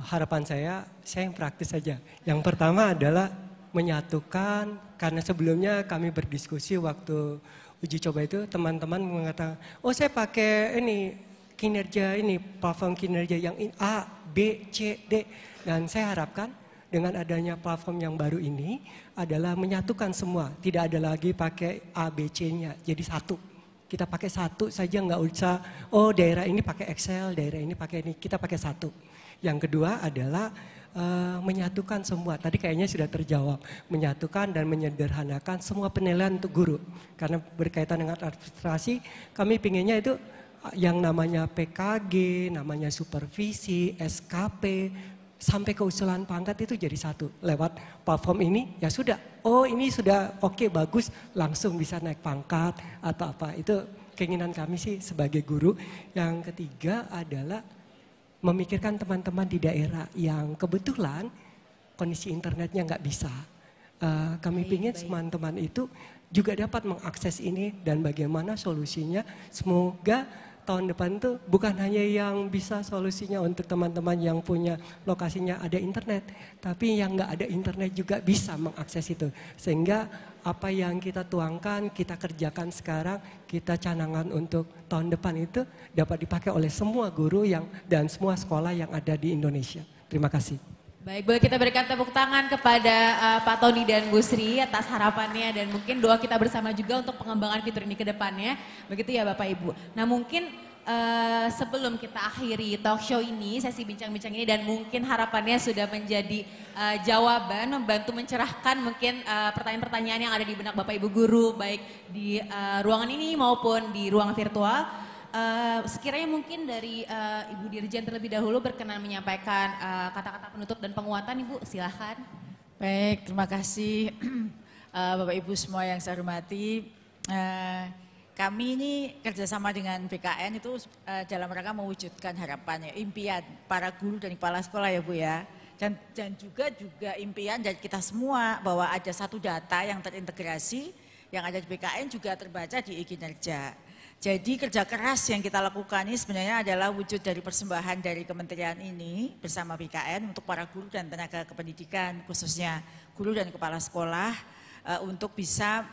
Harapan saya yang praktis saja. Yang pertama adalah menyatukan, karena sebelumnya kami berdiskusi waktu uji coba itu teman-teman mengatakan, oh saya pakai ini, kinerja ini, platform kinerja yang A, B, C, D. Dan saya harapkan dengan adanya platform yang baru ini adalah menyatukan semua. Tidak ada lagi pakai A, B, C-nya, jadi satu. Kita pakai satu saja, nggak usah, oh daerah ini pakai Excel, daerah ini pakai ini, kita pakai satu. Yang kedua adalah menyatukan semua, tadi kayaknya sudah terjawab. Menyatukan dan menyederhanakan semua penilaian untuk guru. Karena berkaitan dengan administrasi, kami pinginnya itu yang namanya PKG, namanya supervisi, SKP, sampai ke usulan pangkat itu jadi satu. Lewat platform ini ya sudah, oh ini sudah oke, bagus, langsung bisa naik pangkat atau apa. Itu keinginan kami sih sebagai guru. Yang ketiga adalah memikirkan teman-teman di daerah yang kebetulan kondisi internetnya nggak bisa. Kami ingin teman-teman itu juga dapat mengakses ini dan bagaimana solusinya. Semoga tahun depan tuh bukan hanya yang bisa solusinya untuk teman-teman yang punya lokasinya ada internet, tapi yang nggak ada internet juga bisa mengakses itu. Sehingga apa yang kita tuangkan, kita kerjakan sekarang, kita canangan untuk tahun depan itu dapat dipakai oleh semua guru dan semua sekolah yang ada di Indonesia. Terima kasih.
Baik, boleh kita berikan tepuk tangan kepada Pak Tony dan Bu Sri atas harapannya dan mungkin doa kita bersama juga untuk pengembangan fitur ini ke depannya. Begitu ya Bapak Ibu. Nah mungkin sebelum kita akhiri talk show ini, sesi bincang-bincang ini dan mungkin harapannya sudah menjadi jawaban, membantu mencerahkan mungkin pertanyaan-pertanyaan yang ada di benak Bapak Ibu guru baik di ruangan ini maupun di ruang virtual. Sekiranya mungkin dari Ibu Dirjen terlebih dahulu berkenan menyampaikan kata-kata penutup dan penguatan, Ibu, silahkan.
Baik, terima kasih Bapak Ibu semua yang saya hormati. Kami ini kerjasama dengan BKN itu dalam rangka mewujudkan harapan, ya, impian para guru dan kepala sekolah ya Bu ya. Dan juga impian dari kita semua bahwa ada satu data yang terintegrasi yang ada di BKN juga terbaca di e-kinerja. Jadi kerja keras yang kita lakukan ini sebenarnya adalah wujud dari persembahan dari kementerian ini bersama BKN untuk para guru dan tenaga kependidikan, khususnya guru dan kepala sekolah untuk bisa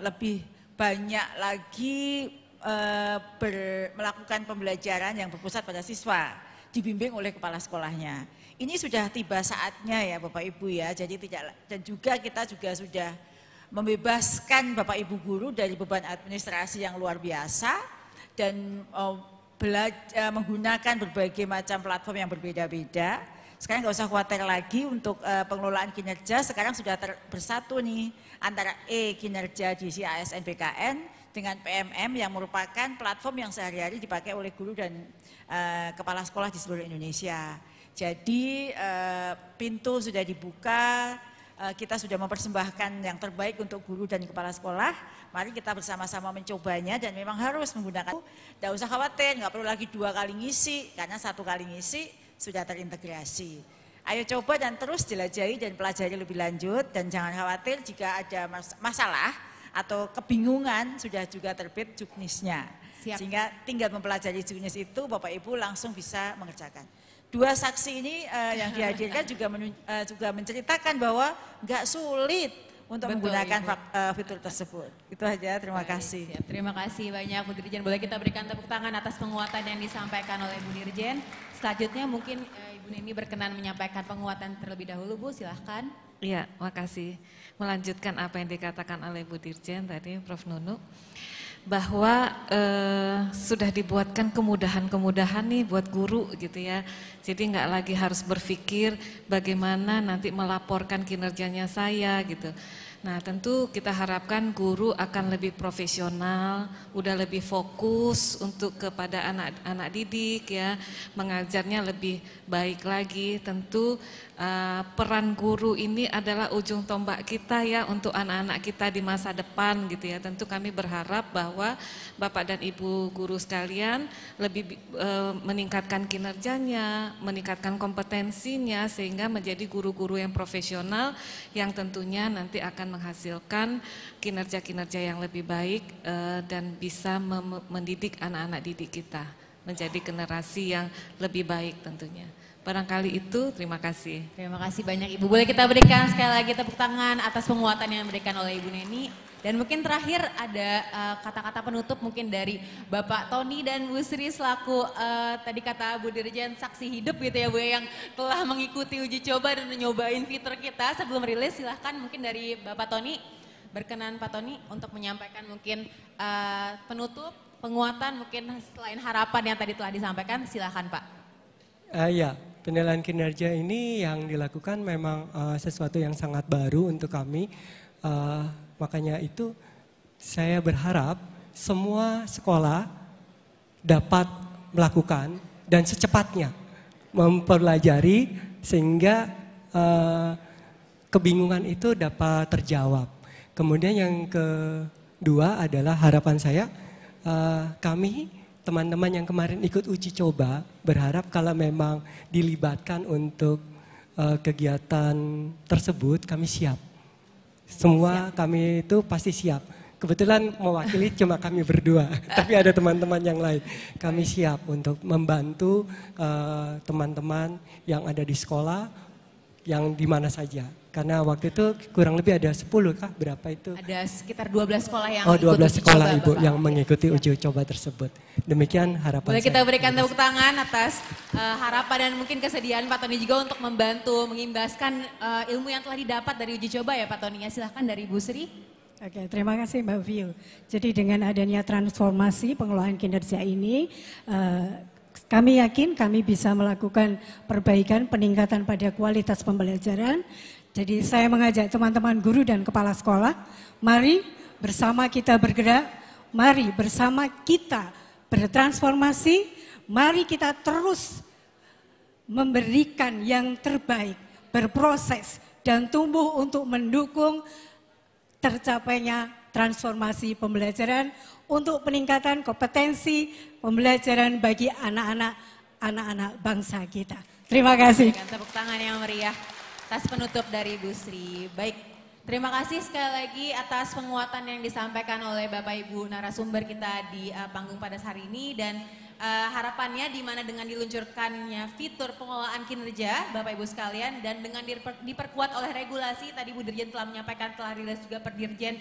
lebih banyak lagi melakukan pembelajaran yang berpusat pada siswa, dibimbing oleh kepala sekolahnya. Ini sudah tiba saatnya ya Bapak Ibu ya, jadi dan juga kita juga sudah membebaskan Bapak Ibu guru dari beban administrasi yang luar biasa dan menggunakan berbagai macam platform yang berbeda-beda. Sekarang nggak usah khawatir lagi untuk pengelolaan kinerja, sekarang sudah bersatu nih antara e-kinerja di ASN BKN dengan PMM yang merupakan platform yang sehari-hari dipakai oleh guru dan kepala sekolah di seluruh Indonesia. Jadi pintu sudah dibuka, kita sudah mempersembahkan yang terbaik untuk guru dan kepala sekolah. Mari kita bersama-sama mencobanya dan memang harus menggunakan. Tidak usah khawatir, nggak perlu lagi 2 kali ngisi karena 1 kali ngisi sudah terintegrasi. Ayo coba dan terus jelajahi dan pelajari lebih lanjut dan jangan khawatir jika ada masalah atau kebingungan sudah juga terbit juknisnya. Sehingga tinggal mempelajari juknis itu Bapak Ibu langsung bisa mengerjakan. 2 saksi ini yang dihadirkan juga menceritakan bahwa nggak sulit untuk menggunakan fitur tersebut. Itu aja, terima kasih.
Siap. Terima kasih banyak Bu Dirjen. Boleh kita berikan tepuk tangan atas penguatan yang disampaikan oleh Bu Dirjen. Selanjutnya mungkin Ibu Neni berkenan menyampaikan penguatan terlebih dahulu Bu, silahkan.
Iya, makasih. Melanjutkan apa yang dikatakan oleh Bu Dirjen tadi, Prof. Nunu. Bahwa sudah dibuatkan kemudahan-kemudahan nih buat guru gitu ya. Jadi nggak lagi harus berpikir bagaimana nanti melaporkan kinerjanya saya gitu. Nah tentu kita harapkan guru akan lebih profesional, udah lebih fokus untuk kepada anak-anak didik ya, mengajarnya lebih baik lagi. Tentu peran guru ini adalah ujung tombak kita ya untuk anak-anak kita di masa depan gitu ya. Tentu kami berharap bahwa Bapak dan Ibu guru sekalian lebih meningkatkan kinerjanya, meningkatkan kompetensinya sehingga menjadi guru-guru yang profesional yang tentunya nanti akan menghasilkan kinerja-kinerja yang lebih baik dan bisa mendidik anak-anak didik kita menjadi generasi yang lebih baik tentunya. Barangkali itu, terima kasih.
Terima kasih banyak Ibu. Boleh kita berikan sekali lagi tepuk tangan atas penguatan yang diberikan oleh Ibu Neni. Dan mungkin terakhir ada kata-kata penutup mungkin dari Bapak Tony dan Bu Sri selaku tadi kata Bu Dirjen saksi hidup gitu ya Bu yang telah mengikuti uji coba dan nyobain fitur kita sebelum rilis. Silahkan mungkin dari Bapak Tony, berkenan Pak Tony untuk menyampaikan mungkin penutup, penguatan mungkin selain harapan yang tadi telah disampaikan, silahkan Pak.
Ya, penilaian kinerja ini yang dilakukan memang sesuatu yang sangat baru untuk kami. Makanya itu saya berharap semua sekolah dapat melakukan dan secepatnya mempelajari sehingga kebingungan itu dapat terjawab. Kemudian yang kedua adalah harapan saya kami teman-teman yang kemarin ikut uji coba berharap kalau memang dilibatkan untuk kegiatan tersebut kami siap. Semua kami itu pasti siap. kebetulan mewakili cuma kami berdua, tapi ada teman-teman yang lain. Kami siap untuk membantu teman-teman yang ada di sekolah, yang di mana saja. Karena waktu itu kurang lebih ada 10 kah? Berapa itu?
Ada sekitar 12 sekolah yang
12 sekolah
coba,
Ibu
Bapak.
yang mengikuti uji coba tersebut. Demikian harapan
Boleh kita
saya.
berikan tepuk tangan atas harapan dan mungkin kesediaan Pak Tony juga untuk membantu mengimbaskan ilmu yang telah didapat dari uji coba ya Pak Tony. Ya, silahkan dari Bu Sri.
Oke, terima kasih Mbak Vio. Jadi dengan adanya transformasi pengelolaan kinerja ini, kami yakin kami bisa melakukan perbaikan peningkatan pada kualitas pembelajaran. Jadi saya mengajak teman-teman guru dan kepala sekolah, mari bersama kita bergerak, mari bersama kita bertransformasi, mari kita terus memberikan yang terbaik, berproses dan tumbuh untuk mendukung tercapainya transformasi pembelajaran untuk peningkatan kompetensi pembelajaran bagi anak-anak bangsa kita. Terima kasih.
Berikan tepuk tangan yang meriah atas penutup dari Bu Sri. Baik, terima kasih sekali lagi atas penguatan yang disampaikan oleh Bapak Ibu narasumber kita di panggung pada hari ini dan harapannya di mana dengan diluncurkannya fitur pengelolaan kinerja Bapak Ibu sekalian dan dengan diperkuat oleh regulasi tadi Bu Dirjen telah menyampaikan telah rilis juga per Dirjen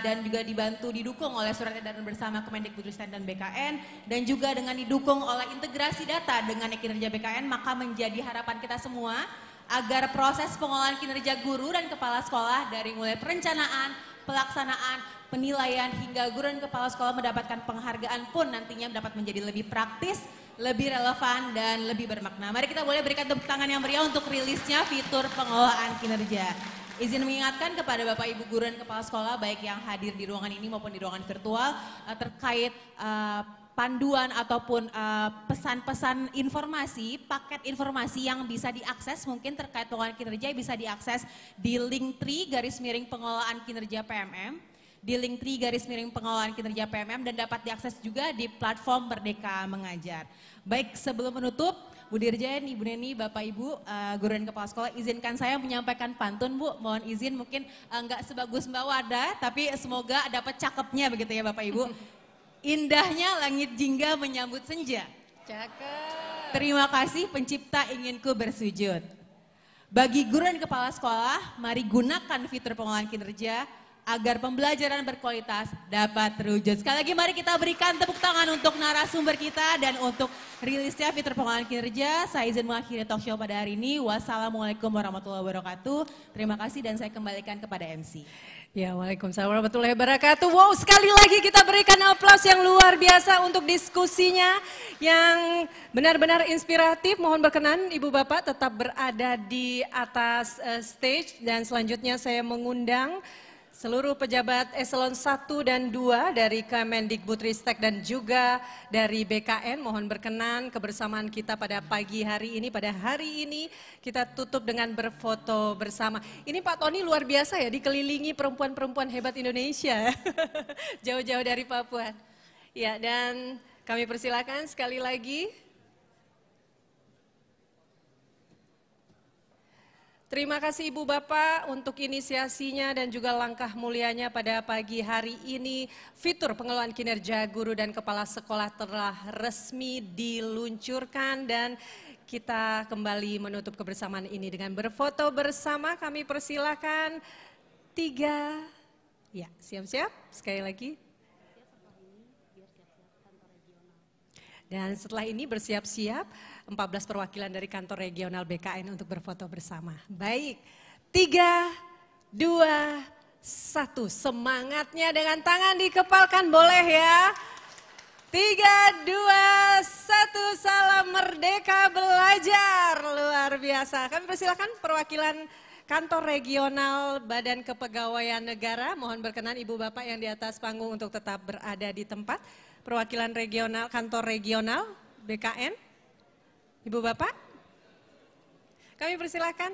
dan juga dibantu didukung oleh surat edaran bersama Kemendikbudristek dan BKN dan juga dengan didukung oleh integrasi data dengan kinerja BKN maka menjadi harapan kita semua agar proses pengelolaan kinerja guru dan kepala sekolah dari mulai perencanaan, pelaksanaan, penilaian hingga guru dan kepala sekolah mendapatkan penghargaan pun nantinya dapat menjadi lebih praktis, lebih relevan dan lebih bermakna. Mari kita boleh berikan tepuk tangan yang meriah untuk rilisnya fitur pengelolaan kinerja. Izin mengingatkan kepada Bapak Ibu guru dan kepala sekolah baik yang hadir di ruangan ini maupun di ruangan virtual terkait panduan ataupun pesan-pesan informasi, paket informasi yang bisa diakses mungkin terkait pengelolaan kinerja bisa diakses di Linktree _pengelolaan kinerja PMM, di Linktree _pengelolaan kinerja PMM dan dapat diakses juga di platform Merdeka Mengajar. Baik, sebelum menutup, Bu Dirjen, Ibu Neni, Bapak Ibu, guru dan kepala sekolah, izinkan saya menyampaikan pantun Bu, mohon izin mungkin enggak sebagus Mbak Wada, tapi semoga dapat cakepnya begitu ya Bapak Ibu. Indahnya langit jingga menyambut senja. Cakep. Terima kasih pencipta inginku bersujud. Bagi guru dan kepala sekolah, mari gunakan fitur pengelolaan kinerja agar pembelajaran berkualitas dapat terwujud. Sekali lagi mari kita berikan tepuk tangan untuk narasumber kita dan untuk rilisnya fitur pengelolaan kinerja. Saya izin mengakhiri talk show pada hari ini. Wassalamualaikum warahmatullahi wabarakatuh. Terima kasih dan saya kembalikan kepada MC.
Ya, waalaikumsalam warahmatullahi wabarakatuh. Wow, sekali lagi kita berikan aplaus yang luar biasa untuk diskusinya yang benar-benar inspiratif. Mohon berkenan Ibu Bapak tetap berada di atas stage dan selanjutnya saya mengundang seluruh pejabat eselon 1 dan 2 dari Kemendikbudristek dan juga dari BKN mohon berkenan kebersamaan kita pada pagi hari ini. Pada hari ini kita tutup dengan berfoto bersama. Ini Pak Tony luar biasa ya dikelilingi perempuan-perempuan hebat Indonesia. Jauh-jauh dari Papua. Ya, dan kami persilakan sekali lagi. Terima kasih Ibu Bapak untuk inisiasinya dan juga langkah mulianya pada pagi hari ini. Fitur pengelolaan kinerja guru dan kepala sekolah telah resmi diluncurkan dan kita kembali menutup kebersamaan ini dengan berfoto bersama. Kami persilakan 3, ya siap-siap sekali lagi. Dan setelah ini bersiap-siap 14 perwakilan dari kantor regional BKN untuk berfoto bersama. Baik, 3, 2, 1. Semangatnya dengan tangan dikepalkan boleh ya. 3, 2, 1. Salam Merdeka Belajar. Luar biasa. Kami persilakan perwakilan kantor regional Badan Kepegawaian Negara. Mohon berkenan Ibu Bapak yang di atas panggung untuk tetap berada di tempat. Perwakilan regional, kantor regional BKN. Ibu Bapak, kami persilakan.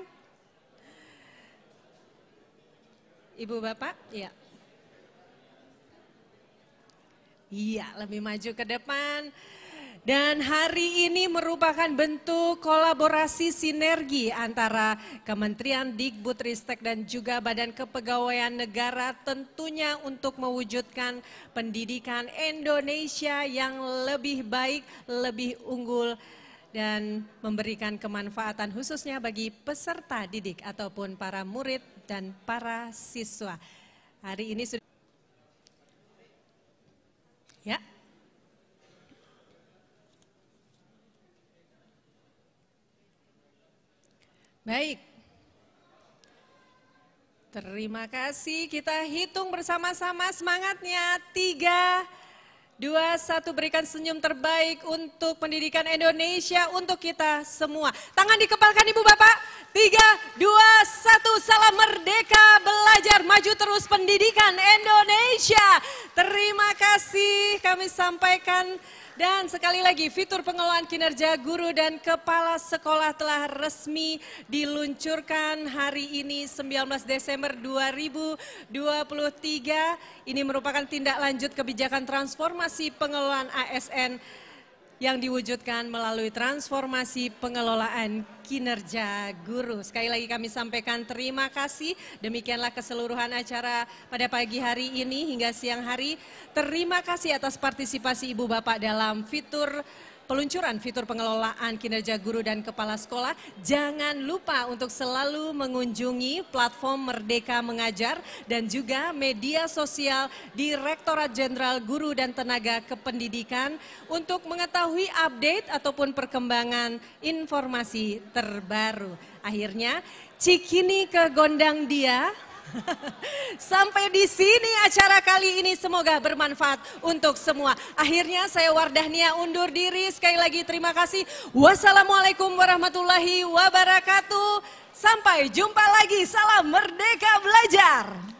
Ibu Bapak, ya. Iya, lebih maju ke depan. Dan hari ini merupakan bentuk kolaborasi sinergi antara Kementerian Dikbudristek dan juga Badan Kepegawaian Negara tentunya untuk mewujudkan pendidikan Indonesia yang lebih baik, lebih unggul dan memberikan kemanfaatan khususnya bagi peserta didik ataupun para murid dan para siswa. Hari ini sudah ya. Baik, terima kasih. Kita hitung bersama-sama semangatnya. 3, 2, 1, berikan senyum terbaik untuk pendidikan Indonesia untuk kita semua. Tangan dikepalkan Ibu Bapak. 3, 2, 1, salam merdeka belajar. Maju terus pendidikan Indonesia. Terima kasih kami sampaikan. Dan sekali lagi fitur pengelolaan kinerja guru dan kepala sekolah telah resmi diluncurkan hari ini 19 Desember 2023. Ini merupakan tindak lanjut kebijakan transformasi pengelolaan ASN yang diwujudkan melalui transformasi pengelolaan kinerja guru. Sekali lagi kami sampaikan terima kasih. Demikianlah keseluruhan acara pada pagi hari ini hingga siang hari. Terima kasih atas partisipasi Ibu Bapak dalam peluncuran fitur pengelolaan kinerja guru dan kepala sekolah. Jangan lupa untuk selalu mengunjungi platform Merdeka Mengajar dan juga media sosial Direktorat Jenderal Guru dan Tenaga Kependidikan untuk mengetahui update ataupun perkembangan informasi terbaru. Akhirnya, Cikini ke Gondang Dia. Sampai di sini acara kali ini, semoga bermanfaat untuk semua. Akhirnya saya Wardahnia undur diri. Sekali lagi terima kasih. Wassalamualaikum warahmatullahi wabarakatuh. Sampai jumpa lagi. Salam Merdeka Belajar.